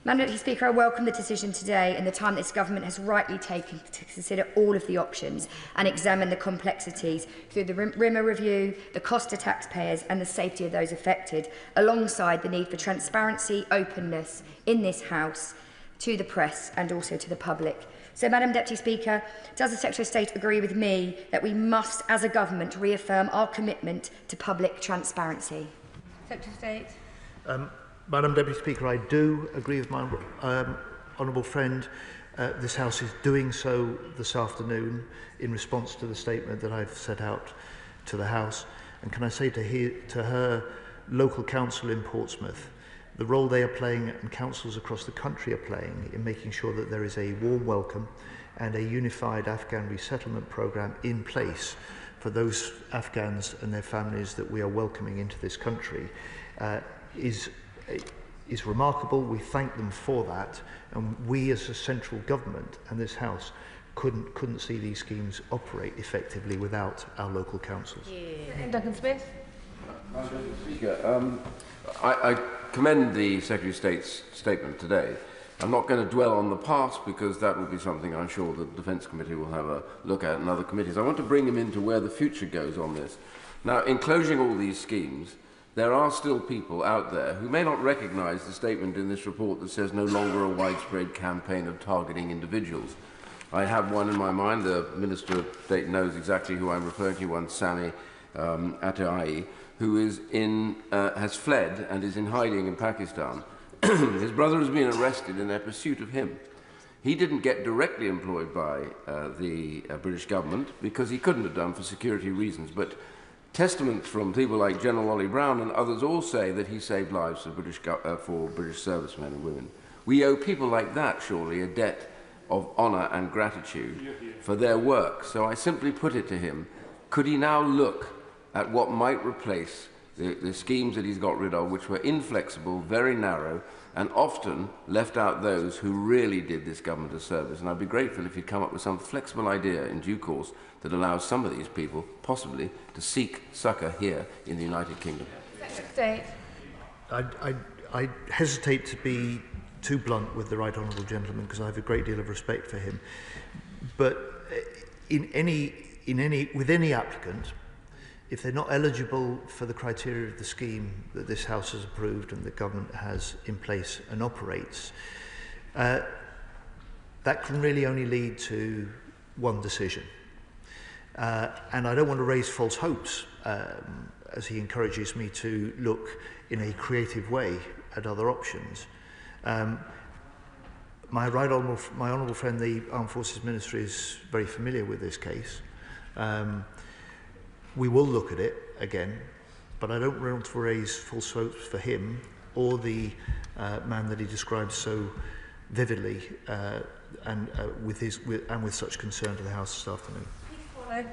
Madam Deputy Speaker, I welcome the decision today and the time this government has rightly taken to consider all of the options and examine the complexities through the RIMA review, the cost to taxpayers and the safety of those affected, alongside the need for transparency, openness in this House, to the press and also to the public. So, Madam Deputy Speaker, does the Secretary of State agree with me that we must, as a government, reaffirm our commitment to public transparency? Secretary of State. Madam Deputy Speaker, I do agree with my honourable friend. This House is doing so this afternoon in response to the statement that I've set out to the House. And can I say to her local council in Portsmouth, the role they are playing and councils across the country are playing in making sure that there is a warm welcome and a unified Afghan resettlement programme in place for those Afghans and their families that we are welcoming into this country is remarkable. We thank them for that, and we as a central government and this House couldn't see these schemes operate effectively without our local councils. Duncan Smith. Madam Speaker, I commend the Secretary of State's statement today. I'm not going to dwell on the past because that will be something I'm sure the Defence Committee will have a look at and other committees. I want to bring him into where the future goes on this. Now, in closing all these schemes, there are still people out there who may not recognise the statement in this report that says no longer a widespread campaign of targeting individuals. I have one in my mind. The Minister of State knows exactly who I'm referring to, one Sami Atai, who is has fled and is in hiding in Pakistan. His brother has been arrested in their pursuit of him. He didn't get directly employed by the British government because he couldn't have done for security reasons, but testaments from people like General Ollie Brown and others all say that he saved lives for British servicemen and women. We owe people like that, surely, a debt of honour and gratitude for their work. So I simply put it to him, could he now look at what might replace the schemes that he's got rid of, which were inflexible, very narrow, and often left out those who really did this government a service. And I'd be grateful if he'd come up with some flexible idea in due course that allows some of these people, possibly, to seek succour here in the United Kingdom. State. I hesitate to be too blunt with the right honourable gentleman because I have a great deal of respect for him. But with any applicant, if they're not eligible for the criteria of the scheme that this House has approved and the government has in place and operates, that can really only lead to one decision. And I don't want to raise false hopes as he encourages me to look in a creative way at other options. My honourable friend, the Armed Forces Minister, is very familiar with this case. We will look at it again, but I don't want to raise false hopes for him or the man that he describes so vividly and with such concern to the House this afternoon. Thank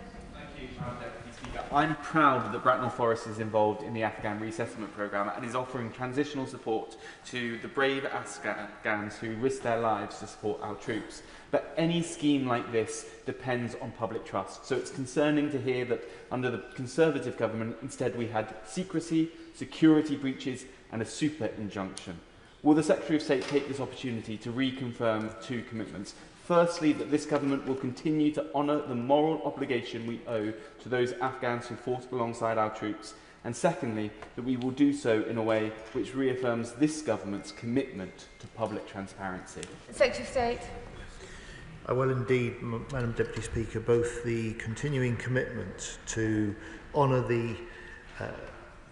you, Madam Deputy Speaker. I'm proud that Bracknell Forest is involved in the Afghan resettlement programme and is offering transitional support to the brave Afghans who risk their lives to support our troops. But any scheme like this depends on public trust. So it's concerning to hear that under the Conservative government, instead we had secrecy, security breaches and a super injunction. Will the Secretary of State take this opportunity to reconfirm two commitments? Firstly, that this government will continue to honour the moral obligation we owe to those Afghans who fought alongside our troops. And secondly, that we will do so in a way which reaffirms this government's commitment to public transparency. Secretary of State. I will indeed, Madam Deputy Speaker, both the continuing commitment to honour the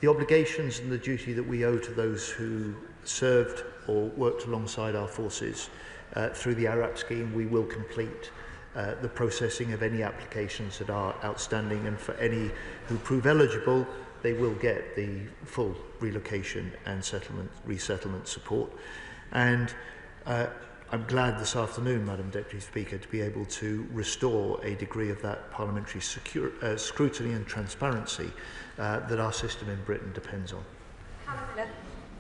obligations and the duty that we owe to those who served or worked alongside our forces through the ARAP scheme. We will complete the processing of any applications that are outstanding, and for any who prove eligible, they will get the full relocation and resettlement support. And I'm glad this afternoon, Madam Deputy Speaker, to be able to restore a degree of that parliamentary scrutiny and transparency that our system in Britain depends on.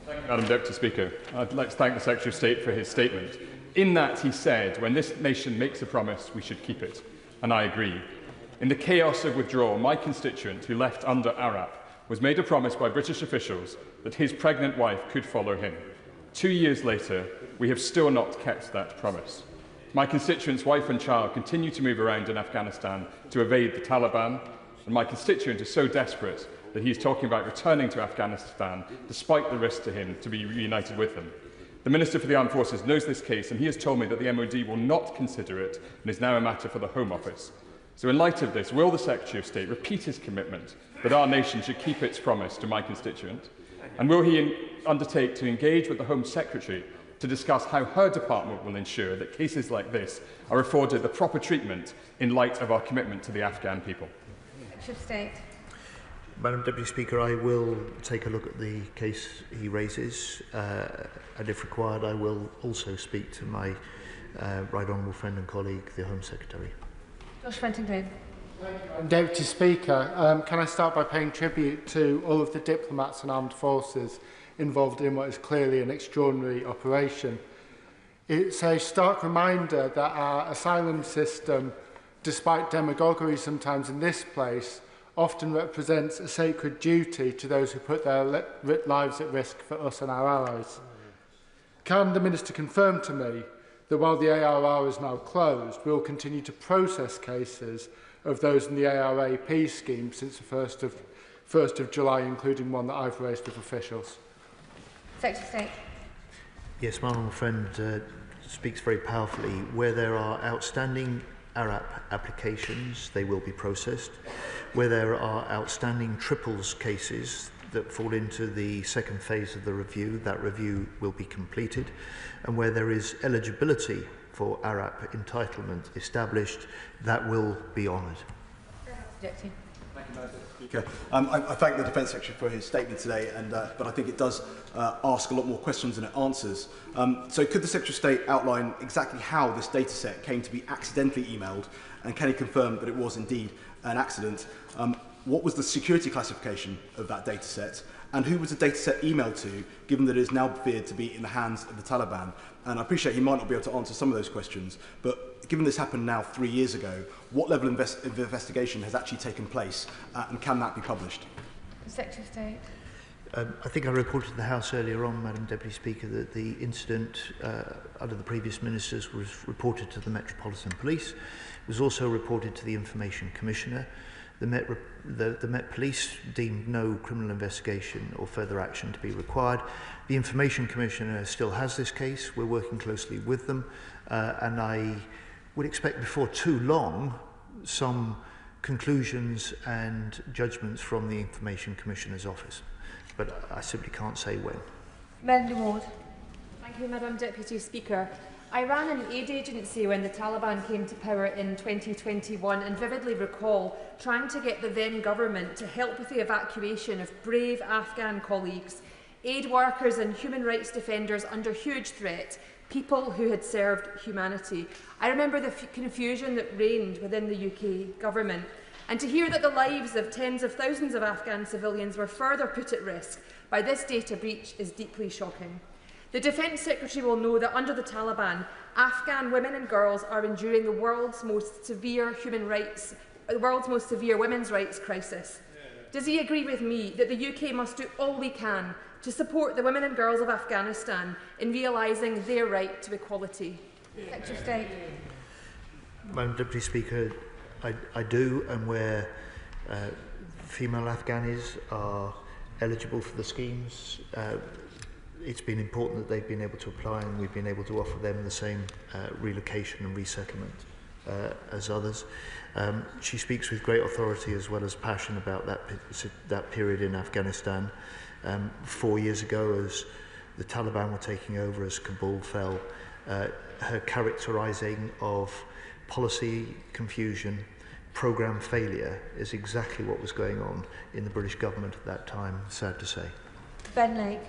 Thank you, Madam Deputy Speaker. I'd like to thank the Secretary of State for his statement. In that, he said, when this nation makes a promise, we should keep it. And I agree. In the chaos of withdrawal, my constituent, who left under ARAP, was made a promise by British officials that his pregnant wife could follow him. 2 years later, we have still not kept that promise. My constituent's wife and child continue to move around in Afghanistan to evade the Taliban, and my constituent is so desperate that he is talking about returning to Afghanistan despite the risk to him to be reunited with them. The Minister for the Armed Forces knows this case, and he has told me that the MOD will not consider it and is now a matter for the Home Office. So in light of this, will the Secretary of State repeat his commitment that our nation should keep its promise to my constituent? And will he undertake to engage with the Home Secretary to discuss how her department will ensure that cases like this are afforded the proper treatment in light of our commitment to the Afghan people? Secretary of State. Madam Deputy Speaker, I will take a look at the case he raises, and if required, I will also speak to my right honourable friend and colleague, the Home Secretary. Josh Fenton-Green. Deputy Speaker, can I start by paying tribute to all of the diplomats and armed forces involved in what is clearly an extraordinary operation. It's a stark reminder that our asylum system, despite demagoguery sometimes in this place, often represents a sacred duty to those who put their lives at risk for us and our allies. Can the Minister confirm to me that while the ARR is now closed, we will continue to process cases of those in the ARAP scheme since the 1st of July, including one that I've raised with officials? Secretary of State. Yes, my honourable friend speaks very powerfully. Where there are outstanding ARAP applications, they will be processed. Where there are outstanding triples cases that fall into the second phase of the review, that review will be completed. And where there is eligibility for ARAP entitlement established, that will be honoured. Deputy. Thank you, Madam Speaker. I thank the Defence Secretary for his statement today, but I think it does ask a lot more questions than it answers. So could the Secretary of State outline exactly how this data set came to be accidentally emailed, and can he confirm that it was indeed an accident? What was the security classification of that data set? And who was the data set emailed to, given that it is now feared to be in the hands of the Taliban? And I appreciate he might not be able to answer some of those questions, but given this happened now 3 years ago, what level of investigation has actually taken place, and can that be published? Secretary of State. I think I reported to the House earlier on, Madam Deputy Speaker, that the incident under the previous ministers was reported to the Metropolitan Police. It was also reported to the Information Commissioner. The Met Police deemed no criminal investigation or further action to be required. The Information Commissioner still has this case. We're working closely with them, and I would expect before too long some conclusions and judgments from the Information Commissioner's office. But I simply can't say when. Melanie Ward. Thank you, Madam Deputy Speaker. I ran an aid agency when the Taliban came to power in 2021 and vividly recall trying to get the then government to help with the evacuation of brave Afghan colleagues, aid workers and human rights defenders under huge threat, people who had served humanity. I remember the confusion that reigned within the UK government. And to hear that the lives of tens of thousands of Afghan civilians were further put at risk by this data breach is deeply shocking. The Defence Secretary will know that under the Taliban, Afghan women and girls are enduring the world's most severe women's rights crisis. Does he agree with me that the UK must do all we can to support the women and girls of Afghanistan in realising their right to equality? Secretary of State. Madam Deputy Speaker, I do, and where female Afghanis are eligible for the schemes, it's been important that they've been able to apply, and we've been able to offer them the same relocation and resettlement as others. She speaks with great authority as well as passion about that period in Afghanistan. 4 years ago, as the Taliban were taking over, as Kabul fell, her characterising of policy confusion, programme failure is exactly what was going on in the British government at that time, sad to say. Ben Lake.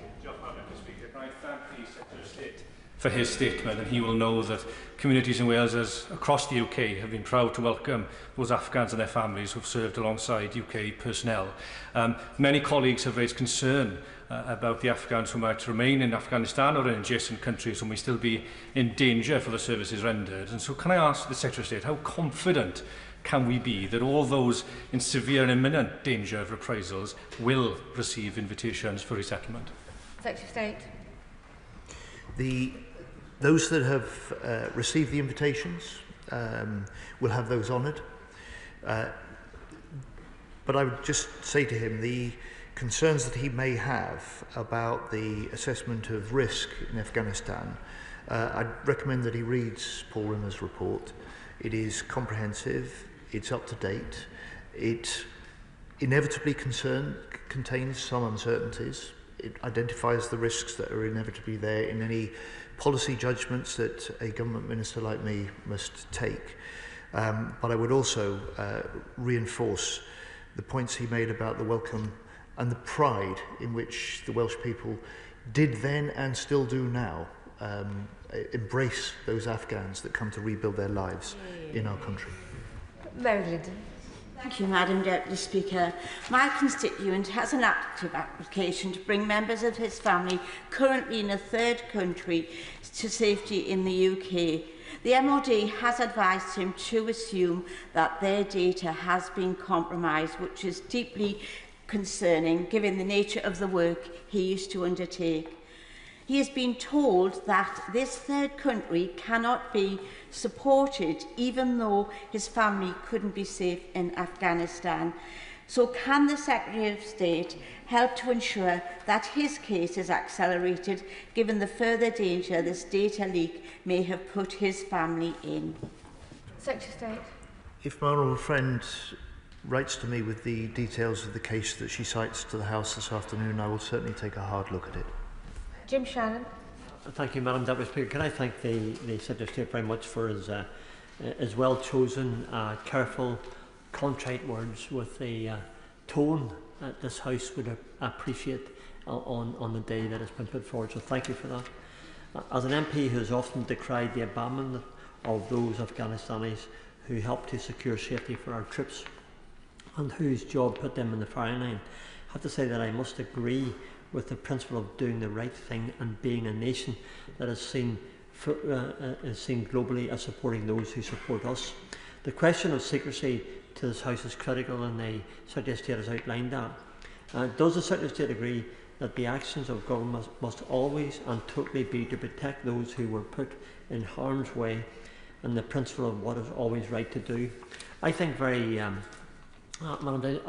I thank the Secretary of State for his statement, and he will know that communities in Wales across the UK have been proud to welcome those Afghans and their families who have served alongside UK personnel. Many colleagues have raised concern about the Afghans who might remain in Afghanistan or in adjacent countries who may still be in danger for the services rendered. And so can I ask the Secretary of State, how confident can we be that all those in severe and imminent danger of reprisals will receive invitations for resettlement? Secretary of State. Those that have received the invitations will have those honoured. But I would just say to him, the concerns that he may have about the assessment of risk in Afghanistan, I'd recommend that he reads Paul Rimmer's report. It is comprehensive, it's up to date, it inevitably contains some uncertainties. It identifies the risks that are inevitably there in any policy judgments that a government minister like me must take. But I would also reinforce the points he made about the welcome and the pride in which the Welsh people did then and still do now embrace those Afghans that come to rebuild their lives in our country. Mary Linden. Thank you, Madam Deputy Speaker. My constituent has an active application to bring members of his family currently in a third country to safety in the UK. The MOD has advised him to assume that their data has been compromised, which is deeply concerning given the nature of the work he used to undertake. He has been told that this third country cannot be supported even though his family couldn't be safe in Afghanistan. So can the Secretary of State help to ensure that his case is accelerated given the further danger this data leak may have put his family in? Secretary of State. If my honourable friend writes to me with the details of the case that she cites to the House this afternoon, I will certainly take a hard look at it. Jim Shannon. Thank you, Madam Deputy Speaker. Can I thank the Secretary of State very much for his well-chosen, careful, contrite words with the tone that this House would appreciate on the day that it's been put forward. So thank you for that. As an MP who has often decried the abandonment of those Afghanistanis who helped to secure safety for our troops and whose job put them in the firing line, I have to say that I must agree with the principle of doing the right thing and being a nation that is seen globally as supporting those who support us. The question of secrecy to this House is critical, and the Secretary of State has outlined that. Does the Secretary of State agree that the actions of government must always and totally be to protect those who were put in harm's way, and the principle of what is always right to do? I think I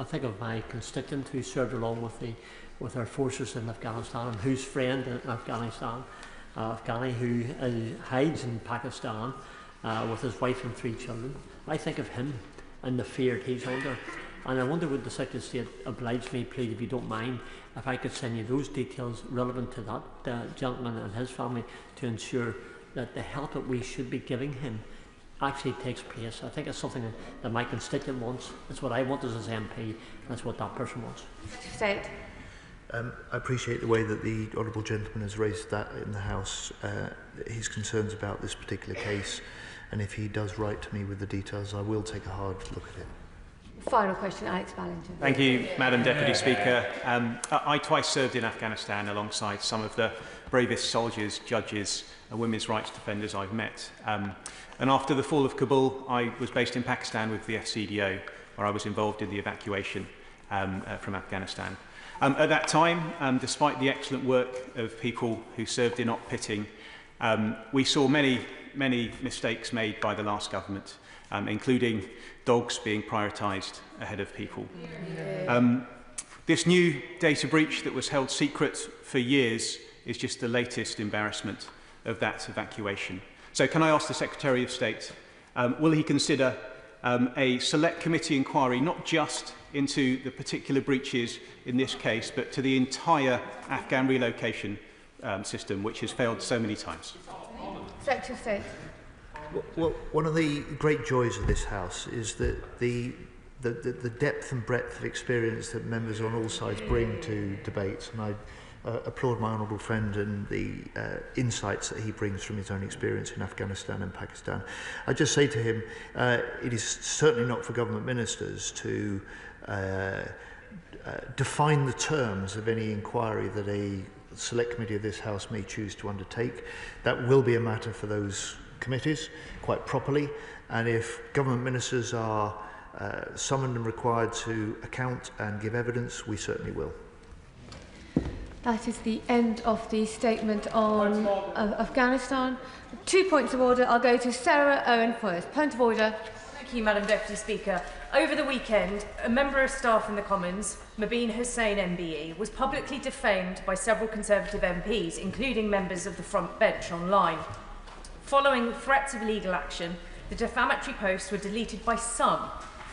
think of my constituent who served along with our forces in Afghanistan, and whose friend in Afghanistan, Afghani, who hides in Pakistan with his wife and 3 children. I think of him and the fear he's under. And I wonder, would the Secretary of State oblige me, please, if you don't mind, if I could send you those details relevant to that gentleman and his family to ensure that the help that we should be giving him actually takes place. I think it's something that my constituent wants. It's what I want as his MP, and that's what that person wants. State. I appreciate the way that the Honourable Gentleman has raised that in the House, his concerns about this particular case, and if he does write to me with the details, I will take a hard look at it. Final question, Alex Ballinger. Thank you, Madam Deputy Speaker. I twice served in Afghanistan alongside some of the bravest soldiers, judges and women's rights defenders I've met. And after the fall of Kabul, I was based in Pakistan with the FCDO, where I was involved in the evacuation from Afghanistan. At that time, despite the excellent work of people who served in op pitting, we saw many mistakes made by the last government, including dogs being prioritised ahead of people. This new data breach that was held secret for years is just the latest embarrassment of that evacuation. So can I ask the Secretary of State, will he consider a select committee inquiry not just into the particular breaches in this case, but to the entire Afghan relocation system, which has failed so many times? Secretary of State. Well, one of the great joys of this House is that the depth and breadth of experience that members on all sides bring to debates, and I applaud my honourable friend and the insights that he brings from his own experience in Afghanistan and Pakistan. I just say to him, it is certainly not for government ministers to define the terms of any inquiry that a select committee of this House may choose to undertake. That will be a matter for those committees, quite properly, and if government ministers are summoned and required to account and give evidence, we certainly will. That is the end of the statement on Afghanistan. 2 points of order. I'll go to Sarah Owen first. Point of order. Thank you, Madam Deputy Speaker. Over the weekend, a member of staff in the Commons, Mobeen Hussain MBE, was publicly defamed by several Conservative MPs, including members of the front bench online. Following threats of legal action, the defamatory posts were deleted by some,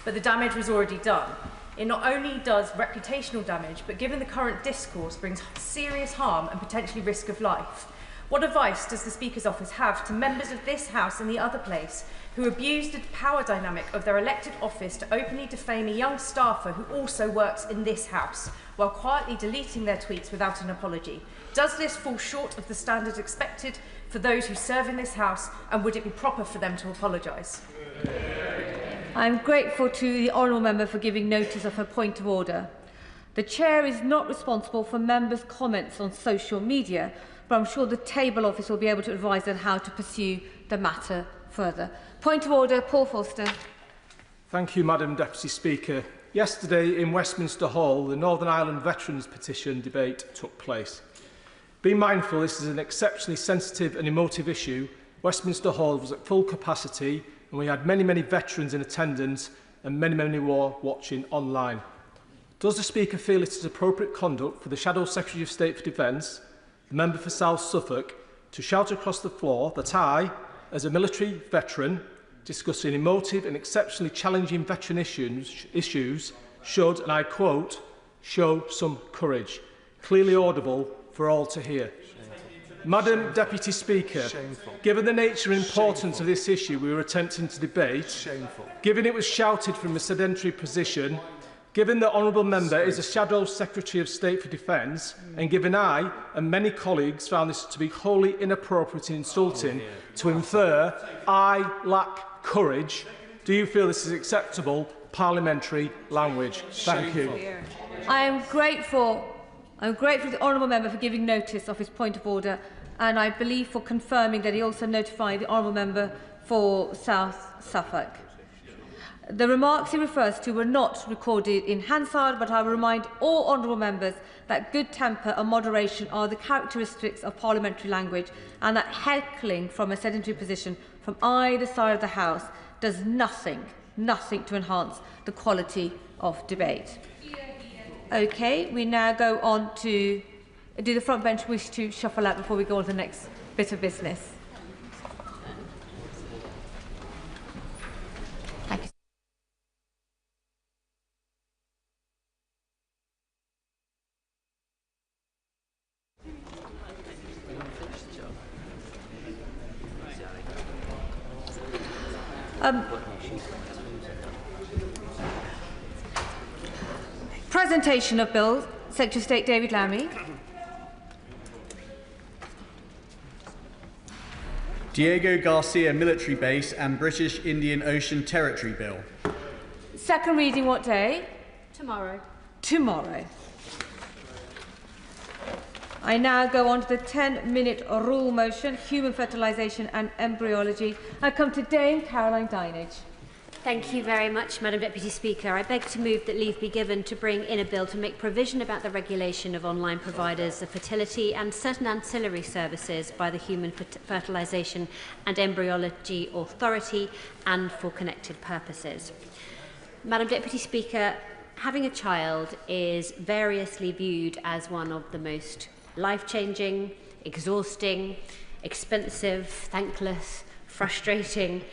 but the damage was already done. It not only does reputational damage, but given the current discourse, brings serious harm and potentially risk of life. What advice does the Speaker's office have to members of this House and the other place who abuse the power dynamic of their elected office to openly defame a young staffer who also works in this House, while quietly deleting their tweets without an apology? Does this fall short of the standards expected for those who serve in this House, and would it be proper for them to apologise? I am grateful to the honourable member for giving notice of her point of order. The Chair is not responsible for members' comments on social media, but I'm sure the Table Office will be able to advise on how to pursue the matter further. Point of order, Paul Foster. Thank you, Madam Deputy Speaker. Yesterday in Westminster Hall, the Northern Ireland Veterans Petition debate took place. Being mindful this is an exceptionally sensitive and emotive issue, Westminster Hall was at full capacity and we had many veterans in attendance and many more watching online. Does the Speaker feel it is appropriate conduct for the Shadow Secretary of State for Defence, the member for South Suffolk, to shout across the floor that I, as a military veteran, discussing emotive and exceptionally challenging veteran issues should, and I quote, show some courage, clearly audible for all to hear? Madam Deputy Speaker, given the nature and importance of this issue we were attempting to debate, given it was shouted from a sedentary position, given the honourable member is a Shadow Secretary of State for Defence, and given I and many colleagues found this to be wholly inappropriate and insulting to infer I lack courage, do you feel this is acceptable parliamentary language? Thank you. I am grateful to the honourable member for giving notice of his point of order, and I believe for confirming that he also notified the honourable member for South Suffolk. The remarks he refers to were not recorded in Hansard, but I will remind all honourable members that good temper and moderation are the characteristics of parliamentary language, and that heckling from a sedentary position from either side of the House does nothing to enhance the quality of debate. Okay, we now go on to... Do the front bench wish to shuffle out before we go on to the next bit of business? Thank you. Presentation of bills. Secretary of State David Lammy. Diego Garcia Military Base and British Indian Ocean Territory Bill. Second reading what day? Tomorrow. Tomorrow. I now go on to the 10-minute rule motion, human fertilisation and embryology. I come to Dame Caroline Dinage. Thank you very much, Madam Deputy Speaker. I beg to move that leave be given to bring in a bill to make provision about the regulation of online providers of fertility and certain ancillary services by the Human Fertilisation and Embryology Authority and for connected purposes. Madam Deputy Speaker, having a child is variously viewed as one of the most life-changing, exhausting, expensive, thankless, frustrating